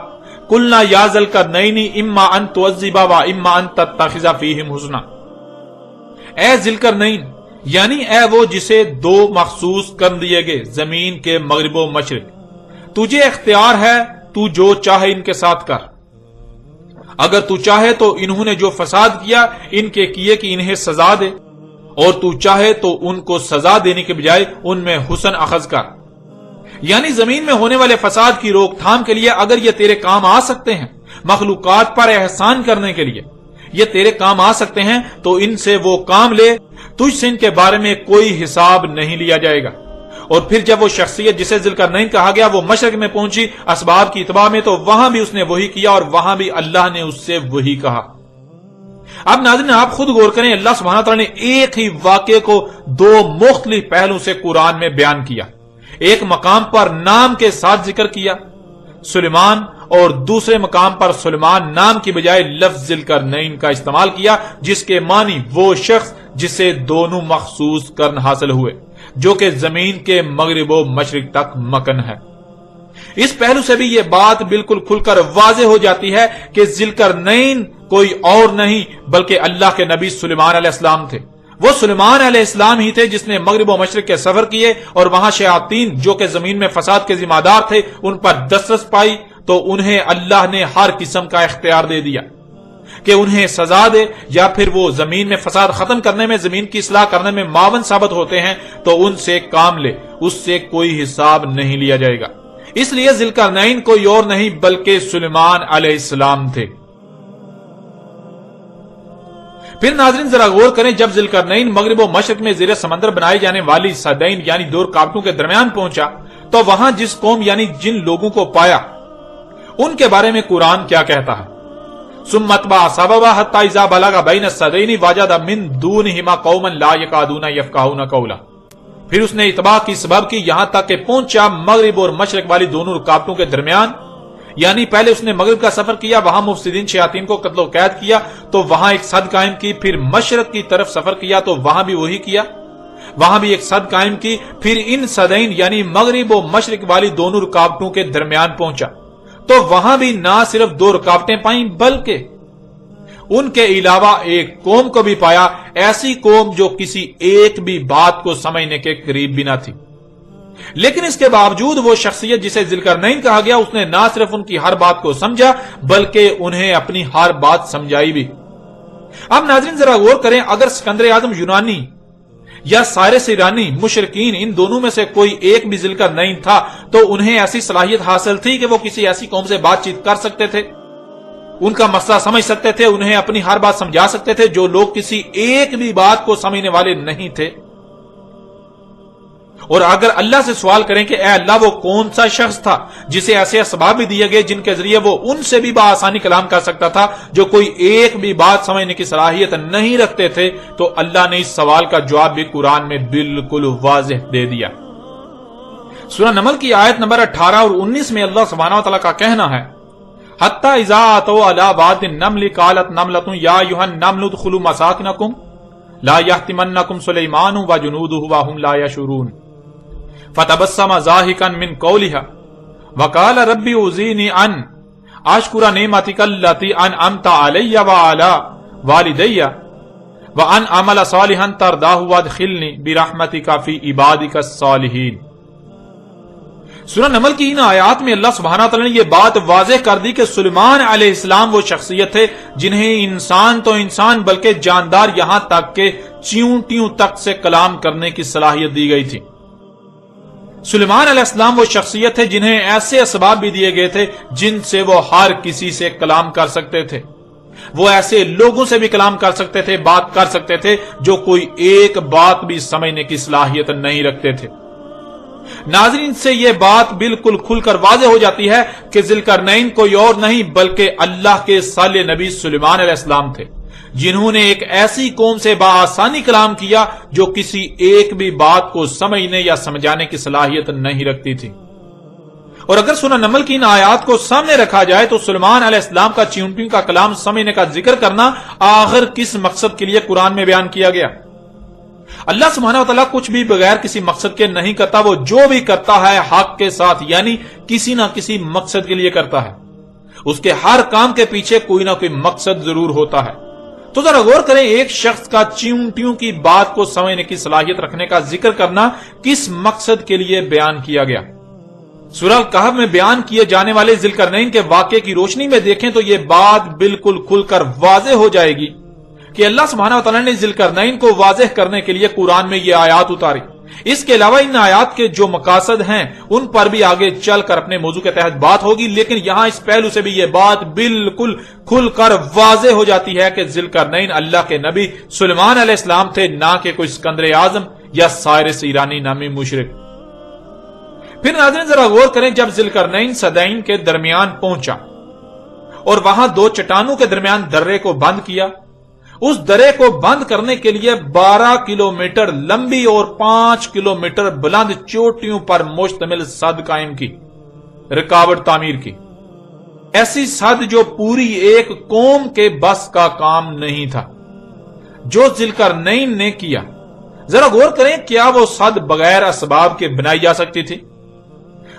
قُلْنَا يَا ذَا الْقَرْنَيْنِ إِمَّا أَن تُعَذِّبَ وَإِمَّا أَن تَتَّخِذَ فِيهِمْ حُسْنًا، اے ذوالقرنین، یعنی اے وہ جسے دو مخصوص کر دیے گئے زمین کے مغرب و مشرق، تجھے اختیار ہے، تو جو چاہے ان کے ساتھ کر۔ اگر تو چاہے تو انہوں نے جو فساد کیا ان کے کیے کہ انہیں سزا دے، اور تو چاہے تو ان کو سزا دینے کے بجائے ان میں حسن اخذ کر۔ یعنی زمین میں ہونے والے فساد کی روک تھام کے لیے اگر یہ تیرے کام آ سکتے ہیں، مخلوقات پر احسان کرنے کے لیے یہ تیرے کام آ سکتے ہیں، تو ان سے وہ کام لے، تجھ سے ان کے بارے میں کوئی حساب نہیں لیا جائے گا۔ اور پھر جب وہ شخصیت جسے ذوالقرنین کہا گیا وہ مشرق میں پہنچی اسباب کی اتباع میں، تو وہاں بھی اس نے وہی کیا اور وہاں بھی اللہ نے اس سے وہی کہا۔ اب ناظرین آپ خود غور کریں، اللہ سبحانہ تعالیٰ نے ایک ہی واقعے کو دو مختلف پہلو سے قرآن میں بیان کیا۔ ایک مقام پر نام کے ساتھ ذکر کیا سلیمان، اور دوسرے مقام پر سلیمان نام کی بجائے لفظ ذوالقرنین کا استعمال کیا، جس کے معنی وہ شخص جسے دونوں مخصوص کرن حاصل ہوئے، جو کہ زمین کے مغرب و مشرق تک مکن ہے۔ اس پہلو سے بھی یہ بات بالکل کھل کر واضح ہو جاتی ہے کہ ذوالقرنین کوئی اور نہیں بلکہ اللہ کے نبی سلیمان علیہ السلام تھے۔ وہ سلیمان علیہ السلام ہی تھے جس نے مغرب و مشرق کے سفر کیے اور وہاں شیاطین جو کہ زمین میں فساد کے ذمہ دار تھے ان پر دسترس پائی، تو انہیں اللہ نے ہر قسم کا اختیار دے دیا کہ انہیں سزا دے، یا پھر وہ زمین میں فساد ختم کرنے میں، زمین کی اصلاح کرنے میں معاون ثابت ہوتے ہیں تو ان سے کام لے، اس سے کوئی حساب نہیں لیا جائے گا۔ اس لیے ذوالقرنین کوئی اور نہیں بلکہ سلیمان علیہ السلام تھے۔ پھر ناظرین ذرا غور کریں، جب ذوالقرنین مغرب و مشرق میں زیر سمندر بنائی جانے والی سدین یعنی دو رکاوٹوں کے درمیان پہنچا، تو وہاں جس قوم یعنی جن لوگوں کو پایا ان کے بارے میں قرآن کیا کہتا ہے؟ ثم اتبع سببا حتى اذا بلغ بين السدين وجد من دونهما قوما لا يكادون يفقهون قولا۔ پھر اس نے اتباع کی سبب کی یہاں تک کہ پہنچا مغرب اور مشرق والی دونوں رکاوٹوں کے درمیان، یعنی پہلے اس نے مغرب کا سفر کیا، وہاں مفسدین شیاطین کو قتل و قید کیا تو وہاں ایک صد قائم کی، پھر مشرق کی طرف سفر کیا تو وہاں بھی وہی کیا، وہاں بھی ایک صد قائم کی، پھر ان صدین یعنی مغرب و مشرق والی دونوں رکاوٹوں کے درمیان پہنچا تو وہاں بھی نہ صرف دو رکاوٹیں پائیں بلکہ ان کے علاوہ ایک قوم کو بھی پایا، ایسی قوم جو کسی ایک بھی بات کو سمجھنے کے قریب بھی نہ تھی۔ لیکن اس کے باوجود وہ شخصیت جسے ذوالقرنین کہا گیا اس نے نہ صرف ان کی ہر بات کو سمجھا بلکہ انہیں اپنی ہر بات سمجھائی بھی۔ اب ناظرین ذرا غور کریں، اگر سکندر اعظم یونانی یا سائرس ایرانی مشرکین ان دونوں میں سے کوئی ایک بھی ذوالقرنین تھا تو انہیں ایسی صلاحیت حاصل تھی کہ وہ کسی ایسی قوم سے بات چیت کر سکتے تھے، ان کا مسئلہ سمجھ سکتے تھے، انہیں اپنی ہر بات سمجھا سکتے تھے، جو لوگ کسی ایک بھی بات کو سمجھنے والے نہیں تھے۔ اور اگر اللہ سے سوال کریں کہ اے اللہ وہ کون سا شخص تھا جسے ایسے اسباب بھی دیے گئے جن کے ذریعے وہ ان سے بھی بآسانی کلام کر سکتا تھا جو کوئی ایک بھی بات سمجھنے کی صلاحیت نہیں رکھتے تھے، تو اللہ نے اس سوال کا جواب بھی قرآن میں بالکل واضح دے دیا۔ سورہ نمل کی آیت نمبر 18 اور 19 میں اللہ سبحانہ وتعالی کا کہنا ہے حتی اذا اتوا علی واد النمل قالت نملۃ یا ایھا النمل ادخلوا مساکنکم لا یحطمنکم سلیمان وجنودہ وهم لا یشعرون فتبسم ضاحکا من قولها وقال رب اوزعنی ان اشکر نعمتک التی انعمت علی وعلی والدی وان اعمل صالحا ترضاہ وادخلنی برحمتک فی عبادک الصالحین۔ سورہ نمل کی ان آیات میں اللہ سبحانہ تعالیٰ نے یہ بات واضح کر دی کہ سلیمان علیہ السلام وہ شخصیت تھے جنہیں انسان تو انسان بلکہ جاندار یہاں تک کہ چیونٹیوں تک سے کلام کرنے کی صلاحیت دی گئی تھی۔ سلیمان علیہ السلام وہ شخصیت تھے جنہیں ایسے اسباب بھی دیے گئے تھے جن سے وہ ہر کسی سے کلام کر سکتے تھے، وہ ایسے لوگوں سے بھی کلام کر سکتے تھے، بات کر سکتے تھے جو کوئی ایک بات بھی سمجھنے کی صلاحیت نہیں رکھتے تھے۔ ناظرین سے یہ بات بالکل کھل کر واضح ہو جاتی ہے کہ ذوالقرنین کوئی اور نہیں بلکہ اللہ کے صالح نبی سلیمان علیہ السلام تھے، جنہوں نے ایک ایسی قوم سے بآسانی کلام کیا جو کسی ایک بھی بات کو سمجھنے یا سمجھانے کی صلاحیت نہیں رکھتی تھی۔ اور اگر سورہ نمل کی ان آیات کو سامنے رکھا جائے تو سلیمان علیہ السلام کا چیونٹیوں کا کلام سمجھنے کا ذکر کرنا آخر کس مقصد کے لیے قرآن میں بیان کیا گیا؟ اللہ سبحانہ وتعالیٰ کچھ بھی بغیر کسی مقصد کے نہیں کرتا، وہ جو بھی کرتا ہے حق کے ساتھ یعنی کسی نہ کسی مقصد کے لیے کرتا ہے، اس کے ہر کام کے پیچھے کوئی نہ کوئی مقصد ضرور ہوتا ہے۔ تو ذرا غور کریں، ایک شخص کا چیونٹیوں کی بات کو سمجھنے کی صلاحیت رکھنے کا ذکر کرنا کس مقصد کے لیے بیان کیا گیا؟ سورہ الکہف میں بیان کیے جانے والے ذوالقرنین کے واقعے کی روشنی میں دیکھیں تو یہ بات بالکل کھل کر واضح ہو جائے گی کہ اللہ سبحانہ وتعالی نے ذوالقرنین کو واضح کرنے کے لیے قرآن میں یہ آیات اتاری۔ اس کے علاوہ ان آیات کے جو مقاصد ہیں ان پر بھی آگے چل کر اپنے موضوع کے تحت بات ہوگی، لیکن یہاں اس پہلو سے بھی یہ بات بالکل کھل کر واضح ہو جاتی ہے کہ ذوالقرنین اللہ کے نبی سلیمان علیہ السلام تھے، نہ کہ کوئی اسکندر اعظم یا سائرس ایرانی نامی مشرک۔ پھر ناظرین ذرا غور کریں، جب ذوالقرنین صدعین کے درمیان پہنچا اور وہاں دو چٹانوں کے درمیان درے کو بند کیا، اس درے کو بند کرنے کے لیے 12 کلومیٹر لمبی اور 5 کلومیٹر بلند چوٹیوں پر مشتمل سد قائم کی، رکاوٹ تعمیر کی، ایسی سد جو پوری ایک قوم کے بس کا کام نہیں تھا جو ذوالقرنین نے کیا۔ ذرا غور کریں، کیا وہ سد بغیر اسباب کے بنائی جا سکتی تھی؟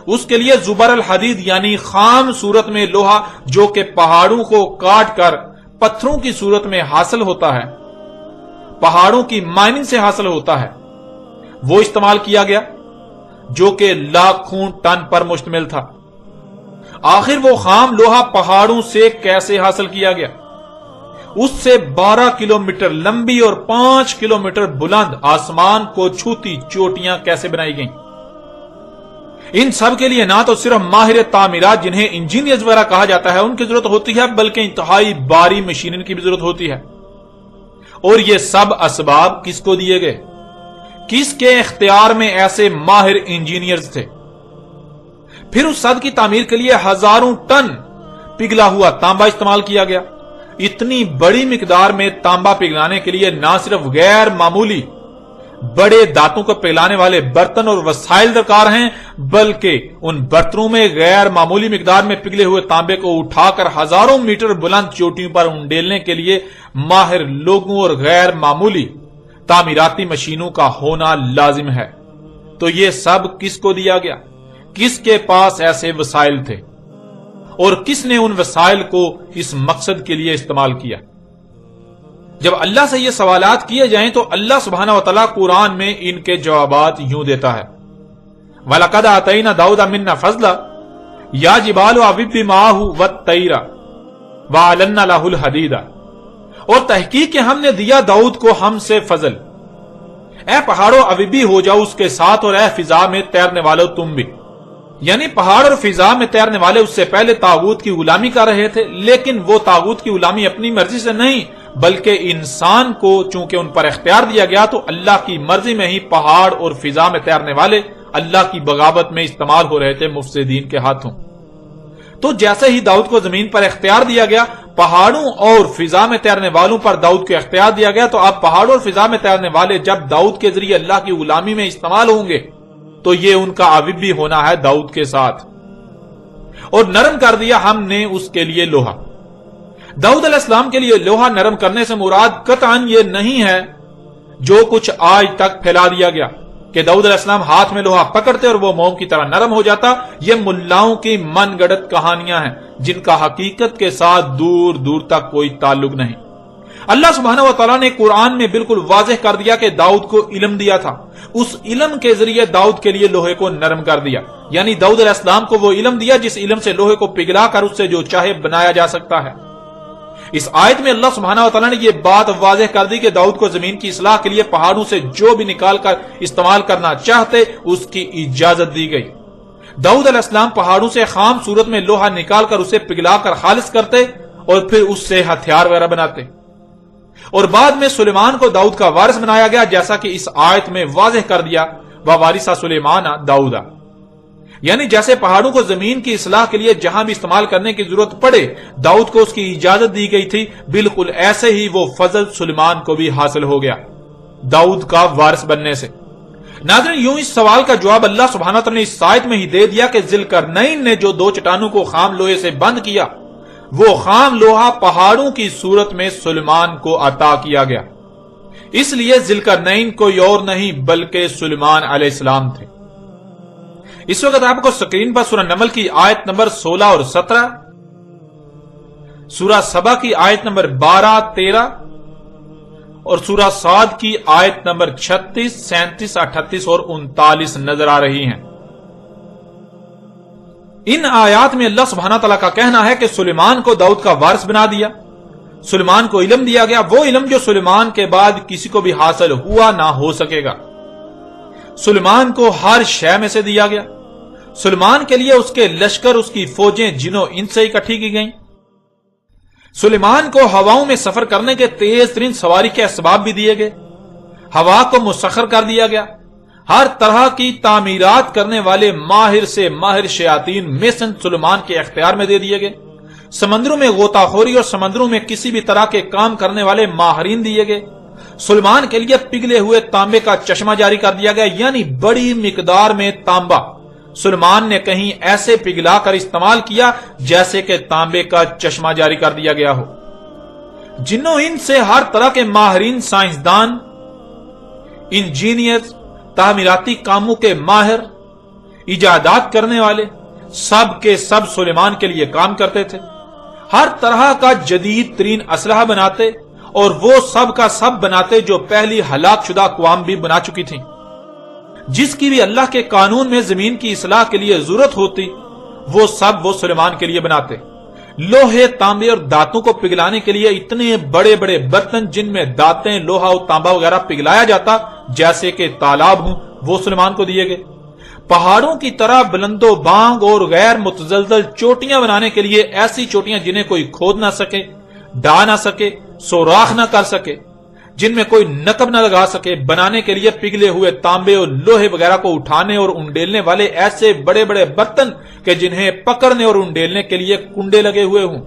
اس کے لیے زبر الحدید یعنی خام صورت میں لوہا جو کہ پہاڑوں کو کاٹ کر پتھروں کی صورت میں حاصل ہوتا ہے، پہاڑوں کی مائننگ سے حاصل ہوتا ہے، وہ استعمال کیا گیا جو کہ لاکھوں ٹن پر مشتمل تھا۔ آخر وہ خام لوہا پہاڑوں سے کیسے حاصل کیا گیا؟ اس سے 12 کلومیٹر لمبی اور 5 کلومیٹر بلند آسمان کو چھوتی چوٹیاں کیسے بنائی گئیں؟ ان سب کے لیے نہ تو صرف ماہر تعمیرات جنہیں انجینئرز وغیرہ کہا جاتا ہے ان کی ضرورت ہوتی ہے، بلکہ انتہائی باری مشینری کی بھی ضرورت ہوتی ہے۔ اور یہ سب اسباب کس کو دیے گئے؟ کس کے اختیار میں ایسے ماہر انجینئرز تھے؟ پھر اس سد کی تعمیر کے لیے ہزاروں ٹن پگھلا ہوا تانبا استعمال کیا گیا۔ اتنی بڑی مقدار میں تانبا پگھلانے کے لیے نہ صرف غیر معمولی بڑے دانتوں کو پگھلانے والے برتن اور وسائل درکار ہیں، بلکہ ان برتنوں میں غیر معمولی مقدار میں پگھلے ہوئے تانبے کو اٹھا کر ہزاروں میٹر بلند چوٹیوں پر انڈیلنے کے لیے ماہر لوگوں اور غیر معمولی تعمیراتی مشینوں کا ہونا لازم ہے۔ تو یہ سب کس کو دیا گیا؟ کس کے پاس ایسے وسائل تھے اور کس نے ان وسائل کو اس مقصد کے لیے استعمال کیا؟ جب اللہ سے یہ سوالات کیے جائیں تو اللہ سبحانہ وتعالی قرآن میں ان کے جوابات یوں دیتا ہے، وَلَقَدْ آتَيْنَا دَاوُدَ مِنَّا فَضْلًا يَا جِبَالُ أَوِّبِّ مَعَهُ وَالطَّيْرَ وَأَلَنَّا لَهُ الْحَدِيدَ، اور تحقیق کہ ہم نے دیا داؤد کو ہم سے فضل، اے پہاڑوں اوبی ہو جاؤ اس کے ساتھ، اور اے فضا میں تیرنے والو تم بھی۔ یعنی پہاڑ اور فضا میں تیرنے والے اس سے پہلے طاغوت کی غلامی کر رہے تھے، لیکن وہ طاغوت کی غلامی اپنی مرضی سے نہیں بلکہ انسان کو چونکہ ان پر اختیار دیا گیا تو اللہ کی مرضی میں ہی پہاڑ اور فضا میں تیرنے والے اللہ کی بغاوت میں استعمال ہو رہے تھے مفسدین کے ہاتھوں۔ تو جیسے ہی داؤد کو زمین پر اختیار دیا گیا، پہاڑوں اور فضا میں تیرنے والوں پر داؤد کو اختیار دیا گیا، تو اب پہاڑوں اور فضا میں تیرنے والے جب داؤد کے ذریعے اللہ کی غلامی میں استعمال ہوں گے تو یہ ان کا عوب بھی ہونا ہے داؤد کے ساتھ۔ اور نرم کر دیا ہم نے اس کے لیے لوہا۔ داؤد علیہ السلام کے لیے لوہا نرم کرنے سے مراد قطعاً یہ نہیں ہے جو کچھ آج تک پھیلا دیا گیا کہ داؤد علیہ السلام ہاتھ میں لوہا پکڑتے اور وہ موم کی طرح نرم ہو جاتا۔ یہ ملاؤں کی من گڑت کہانیاں ہیں جن کا حقیقت کے ساتھ دور دور تک کوئی تعلق نہیں۔ اللہ سبحانہ و تعالیٰ نے قرآن میں بالکل واضح کر دیا کہ داؤد کو علم دیا تھا، اس علم کے ذریعے داؤد کے لیے لوہے کو نرم کر دیا، یعنی داؤد علیہ السلام کو وہ علم دیا جس علم سے لوہے کو پگھلا کر اس سے جو چاہے بنایا جا سکتا ہے۔ اس آیت میں اللہ سبحانہ و تعالیٰ نے یہ بات واضح کر دی کہ داؤد کو زمین کی اصلاح کے لیے پہاڑوں سے جو بھی نکال کر استعمال کرنا چاہتے اس کی اجازت دی گئی۔ داؤد علیہ السلام پہاڑوں سے خام صورت میں لوہا نکال کر اسے پگھلا کر خالص کرتے اور پھر اس سے ہتھیار وغیرہ بناتے، اور بعد میں سلیمان کو داؤد کا وارث بنایا گیا جیسا کہ اس آیت میں واضح کر دیا، وَوَارِثَ سُلَيْمَانَ دَاؤُدَ، یعنی جیسے پہاڑوں کو زمین کی اصلاح کے لیے جہاں بھی استعمال کرنے کی ضرورت پڑے داؤد کو اس کی اجازت دی گئی تھی، بالکل ایسے ہی وہ فضل سلیمان کو بھی حاصل ہو گیا داؤد کا وارث بننے سے۔ ناظرین، یوں اس سوال کا جواب اللہ سبحانہ تعالیٰ نے اس آیت میں ہی دے دیا کہ ذوالقرنین نے جو دو چٹانوں کو خام لوہے سے بند کیا وہ خام لوہا پہاڑوں کی صورت میں سلیمان کو عطا کیا گیا، اس لیے ذوالقرنین کوئی اور نہیں بلکہ سلیمان علیہ السلام تھے۔ اس وقت آپ کو سکرین پر سورہ نمل کی آیت نمبر 16 اور 17، سورہ سبا کی آیت نمبر 12، 13 اور سورہ صاد کی آیت نمبر 36، 37، 38 اور 39 نظر آ رہی ہیں۔ ان آیات میں اللہ سبحانہ تعالیٰ کا کہنا ہے کہ سلیمان کو داؤد کا وارث بنا دیا، سلیمان کو علم دیا گیا، وہ علم جو سلیمان کے بعد کسی کو بھی حاصل ہوا نہ ہو سکے گا۔ سلیمان کو ہر شے میں سے دیا گیا۔ سلیمان کے لیے اس کے لشکر، اس کی فوجیں جنوں ان سے اکٹھی کی گئیں۔ سلیمان کو ہواؤں میں سفر کرنے کے تیز ترین سواری کے اسباب بھی دیے گئے، ہوا کو مسخر کر دیا گیا۔ ہر طرح کی تعمیرات کرنے والے ماہر سے ماہر شیاطین میسن سلیمان کے اختیار میں دے دیے گئے۔ سمندروں میں غوطہ خوری اور سمندروں میں کسی بھی طرح کے کام کرنے والے ماہرین دیے گئے۔ سلیمان کے لیے پگھلے ہوئے تانبے کا چشمہ جاری کر دیا گیا، یعنی بڑی مقدار میں تانبا سلیمان نے کہیں ایسے پگھلا کر استعمال کیا جیسے کہ تانبے کا چشمہ جاری کر دیا گیا ہو۔ جنوں ان سے ہر طرح کے ماہرین، سائنسدان، انجینئر، تعمیراتی کاموں کے ماہر، ایجادات کرنے والے، سب کے سب سلیمان کے لیے کام کرتے تھے۔ ہر طرح کا جدید ترین اسلحہ بناتے، اور وہ سب کا سب بناتے جو پہلی ہلاک شدہ اقوام بھی بنا چکی تھیں۔ جس کی بھی اللہ کے قانون میں زمین کی اصلاح کے لیے ضرورت ہوتی، وہ سب وہ سلیمان کے لیے بناتے۔ لوہے، تانبے اور دانتوں کو پگھلانے کے لیے اتنے بڑے بڑے برتن جن میں دانتیں، لوہا اور تانبا وغیرہ پگھلایا جاتا جیسے کہ تالاب ہوں، وہ سلیمان کو دیے گئے۔ پہاڑوں کی طرح بلند و بانگ اور غیر متزلزل چوٹیاں بنانے کے لیے ایسی چوٹیاں جنہیں کوئی کھود نہ سکے، ڈھا نہ سکے، سوراخ نہ کر سکے، جن میں کوئی نقب نہ لگا سکے، بنانے کے لیے پگھلے ہوئے تانبے اور لوہے وغیرہ کو اٹھانے اور انڈیلنے والے ایسے بڑے بڑے برتن کہ جنہیں پکڑنے اور انڈیلنے کے لیے کنڈے لگے ہوئے ہوں۔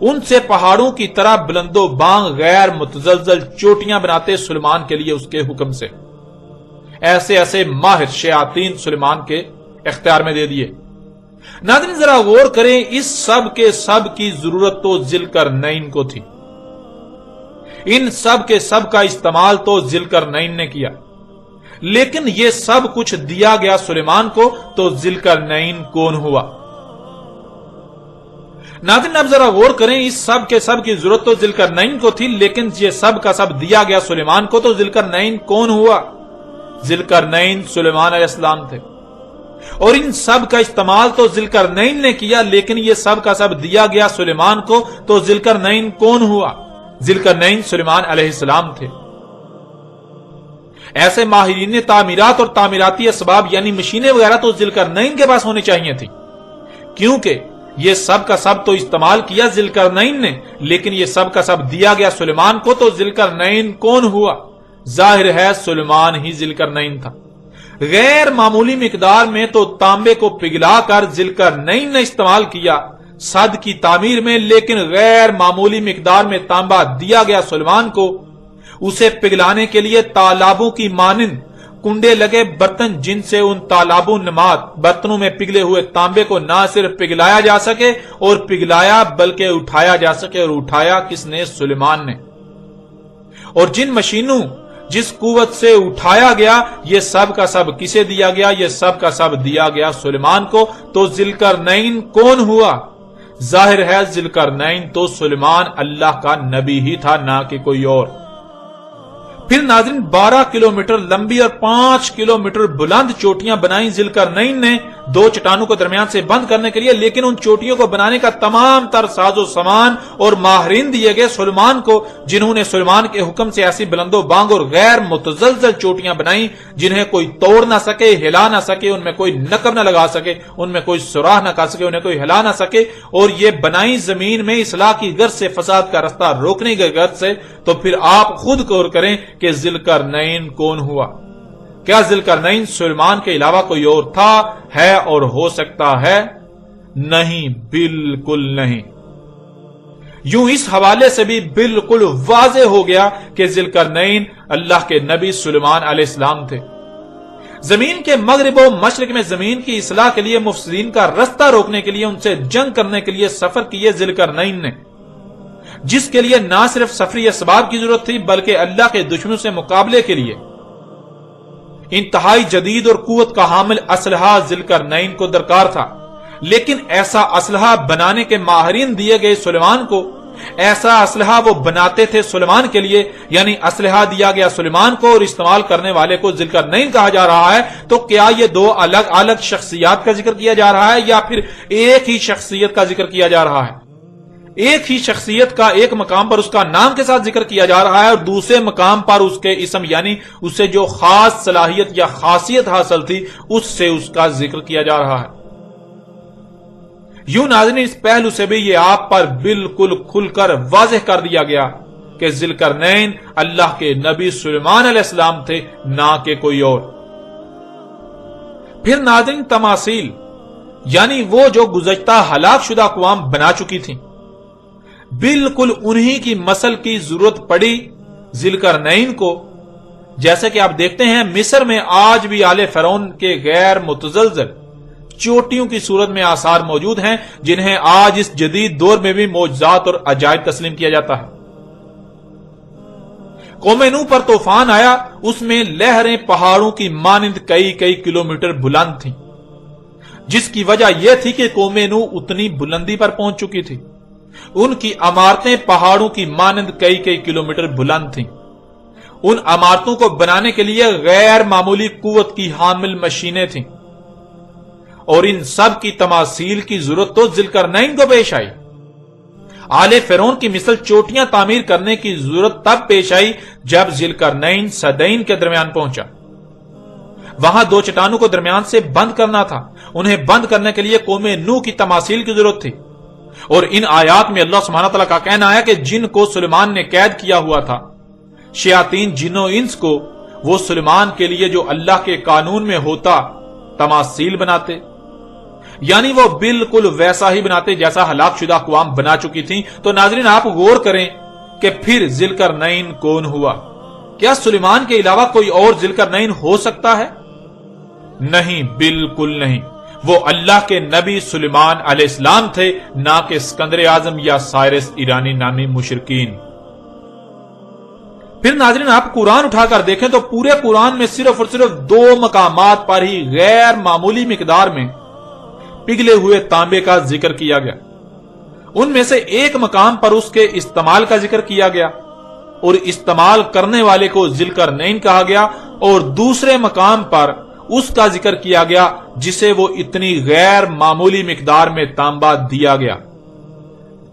ان سے پہاڑوں کی طرح بلند و بانگ غیر متزلزل چوٹیاں بناتے سلیمان کے لیے اس کے حکم سے۔ ایسے ایسے ماہر شیاطین سلیمان کے اختیار میں دے دیے۔ ناظرین ذرا غور کریں، اس سب کے سب کی ضرورت تو ذوالقرنین کو تھی۔ ان سب کے سب کا استعمال تو ذوالقرنین نے کیا، لیکن یہ سب کچھ دیا گیا سلیمان کو، تو ذوالقرنین کون ہوا؟ ناظرین اب ذرا غور کریں، اس سب کے سب کی ضرورت تو ذوالقرنین کو تھی، لیکن یہ سب کا سب دیا گیا سلیمان کو، تو ذوالقرنین کون ہوا؟ ذوالقرنین سلیمان علیہ السلام تھے، اور ان سب کا استعمال تو ذوالقرنین نے کیا، لیکن یہ سب کا سب دیا گیا سلیمان کو، تو ذوالقرنین کون ہوا؟ ذوالقرنین سلیمان علیہ السلام تھے۔ ایسے ماہرین تعمیرات اور تعمیراتی اسباب یعنی مشینیں وغیرہ تو ذوالقرنین کے پاس ہونی چاہیے تھی، کیونکہ یہ سب کا سب تو استعمال کیا ذوالقرنین نے، لیکن یہ سب کا سب دیا گیا سلیمان کو، تو ذوالقرنین کون ہوا؟ ظاہر ہے سلیمان ہی ذوالقرنین تھا۔ غیر معمولی مقدار میں تو تانبے کو پگھلا کر ذوالقرنین نے استعمال کیا صد کی تعمیر میں، لیکن غیر معمولی مقدار میں تانبا دیا گیا سلیمان کو، اسے پگھلانے کے لیے تالابوں کی مانند کنڈے لگے برتن، جن سے ان تالابوں نماد برتنوں میں پگھلے ہوئے تانبے کو نہ صرف پگھلایا جا سکے اور پگھلایا بلکہ اٹھایا جا سکے، اور اٹھایا کس نے؟ سلیمان نے۔ اور جن مشینوں، جس قوت سے اٹھایا گیا، یہ سب کا سب کسے دیا گیا؟ یہ سب کا سب دیا گیا سلیمان کو، تو ذوالقرنین کون ہوا؟ ظاہر ہے ذوالقرنین تو سلیمان اللہ کا نبی ہی تھا، نہ کہ کوئی اور۔ پھر ناظرین 12 کلومیٹر لمبی اور 5 کلومیٹر بلند چوٹیاں بنائیں ذوالقرنین نے دو چٹانوں کو درمیان سے بند کرنے کے لیے، لیکن ان چوٹیوں کو بنانے کا تمام تر ساز و سامان اور ماہرین دیے گئے سلیمان کو، جنہوں نے سلیمان کے حکم سے ایسی بلند و بانگ اور غیر متزلزل چوٹیاں بنائیں جنہیں کوئی توڑ نہ سکے، ہلا نہ سکے، ان میں کوئی نقب نہ لگا سکے، ان میں کوئی سوراخ نہ کر سکے، انہیں کوئی ہلا نہ سکے، اور یہ بنائیں زمین میں اصلاح کی غرض سے، فساد کا رستہ روکنے کی غرض سے۔ تو پھر آپ خود غور کریں کہ ذوالقرنین کون ہوا؟ کیا ذوالقرنین سلیمان کے علاوہ کوئی اور تھا، ہے اور ہو سکتا ہے؟ نہیں، بالکل نہیں۔ یوں اس حوالے سے بھی بالکل واضح ہو گیا کہ ذوالقرنین اللہ کے نبی سلیمان علیہ السلام تھے۔ زمین کے مغرب و مشرق میں زمین کی اصلاح کے لیے، مفسدین کا رستہ روکنے کے لیے، ان سے جنگ کرنے کے لیے سفر کیے ذوالقرنین نے، جس کے لیے نہ صرف سفری اسباب کی ضرورت تھی بلکہ اللہ کے دشمنوں سے مقابلے کے لیے انتہائی جدید اور قوت کا حامل اسلحہ ذوالقرنین کو درکار تھا۔ لیکن ایسا اسلحہ بنانے کے ماہرین دیے گئے سلیمان کو، ایسا اسلحہ وہ بناتے تھے سلیمان کے لیے، یعنی اسلحہ دیا گیا سلیمان کو اور استعمال کرنے والے کو ذوالقرنین کہا جا رہا ہے، تو کیا یہ دو الگ الگ شخصیات کا ذکر کیا جا رہا ہے یا پھر ایک ہی شخصیت کا ذکر کیا جا رہا ہے؟ ایک ہی شخصیت کا ایک مقام پر اس کا نام کے ساتھ ذکر کیا جا رہا ہے اور دوسرے مقام پر اس کے اسم یعنی اسے جو خاص صلاحیت یا خاصیت حاصل تھی اس سے اس کا ذکر کیا جا رہا ہے۔ یوں ناظرین اس پہلو سے بھی یہ آپ پر بالکل کھل کر واضح کر دیا گیا کہ ذوالقرنین اللہ کے نبی سلیمان علیہ السلام تھے، نہ کہ کوئی اور۔ پھر ناظرین تماثیل یعنی وہ جو گزشتہ ہلاک شدہ اقوام بنا چکی تھیں، بالکل انہی کی مثل کی ضرورت پڑی ذوالقرنین کو، جیسے کہ آپ دیکھتے ہیں مصر میں آج بھی آل فرعون کے غیر متزلزل چوٹیوں کی صورت میں آثار موجود ہیں، جنہیں آج اس جدید دور میں بھی معجزات اور عجائب تسلیم کیا جاتا ہے۔ قوم نوح پر طوفان آیا، اس میں لہریں پہاڑوں کی مانند کئی کئی کلومیٹر بلند تھیں، جس کی وجہ یہ تھی کہ قوم نوح اتنی بلندی پر پہنچ چکی تھی، ان کی عمارتیں پہاڑوں کی مانند کئی کئی کلومیٹر بلند تھیں۔ ان عمارتوں کو بنانے کے لیے غیر معمولی قوت کی حامل مشینیں تھیں، اور ان سب کی تماثیل کی ضرورت تو ذوالقرنین کو پیش آئی۔ آل فرعون کی مثل چوٹیاں تعمیر کرنے کی ضرورت تب پیش آئی جب ذوالقرنین صدین کے درمیان پہنچا۔ وہاں دو چٹانوں کو درمیان سے بند کرنا تھا، انہیں بند کرنے کے لیے قوم نوح کی تماثیل کی ضرورت تھی۔ اور ان آیات میں اللہ سبحانہ تعالیٰ کا کہنا ہے کہ جن کو سلیمان نے قید کیا ہوا تھا، شیاطین جن و انس کو، وہ سلیمان کے لیے جو اللہ کے قانون میں ہوتا تماثیل بناتے، یعنی وہ بالکل ویسا ہی بناتے جیسا ہلاک شدہ اقوام بنا چکی تھیں۔ تو ناظرین آپ غور کریں کہ پھر ذوالقرنین کون ہوا؟ کیا سلیمان کے علاوہ کوئی اور ذوالقرنین ہو سکتا ہے؟ نہیں، بالکل نہیں، وہ اللہ کے نبی سلیمان علیہ السلام تھے، نہ کہ اسکندر اعظم یا سائرس ایرانی نامی مشرکین۔ پھر ناظرین آپ قرآن اٹھا کر دیکھیں تو پورے قرآن میں صرف اور صرف دو مقامات پر ہی غیر معمولی مقدار میں پگھلے ہوئے تانبے کا ذکر کیا گیا۔ ان میں سے ایک مقام پر اس کے استعمال کا ذکر کیا گیا اور استعمال کرنے والے کو ذوالقرنین کہا گیا، اور دوسرے مقام پر اس کا ذکر کیا گیا جسے وہ اتنی غیر معمولی مقدار میں تانبا دیا گیا،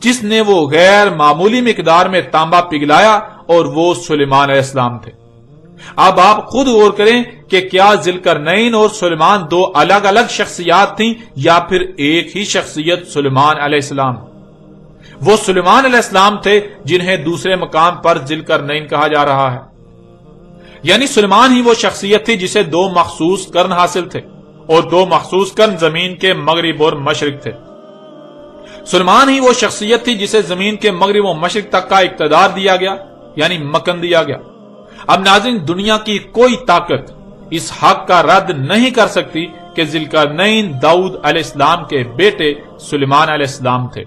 جس نے وہ غیر معمولی مقدار میں تانبا پگھلایا، اور وہ سلیمان علیہ السلام تھے۔ اب آپ خود غور کریں کہ کیا ذوالقرنین اور سلیمان دو الگ الگ شخصیات تھیں یا پھر ایک ہی شخصیت سلیمان علیہ السلام؟ وہ سلیمان علیہ السلام تھے جنہیں دوسرے مقام پر ذوالقرنین کہا جا رہا ہے، یعنی سلیمان ہی وہ شخصیت تھی جسے دو مخصوص قرن حاصل تھے، اور دو مخصوص قرن زمین کے مغرب اور مشرق تھے۔ سلیمان ہی وہ شخصیت تھی جسے زمین کے مغرب و مشرق تک کا اقتدار دیا گیا، یعنی مکن دیا گیا۔ اب ناظرین دنیا کی کوئی طاقت اس حق کا رد نہیں کر سکتی کہ ذوالقرنین داؤد علیہ السلام کے بیٹے سلیمان علیہ السلام تھے۔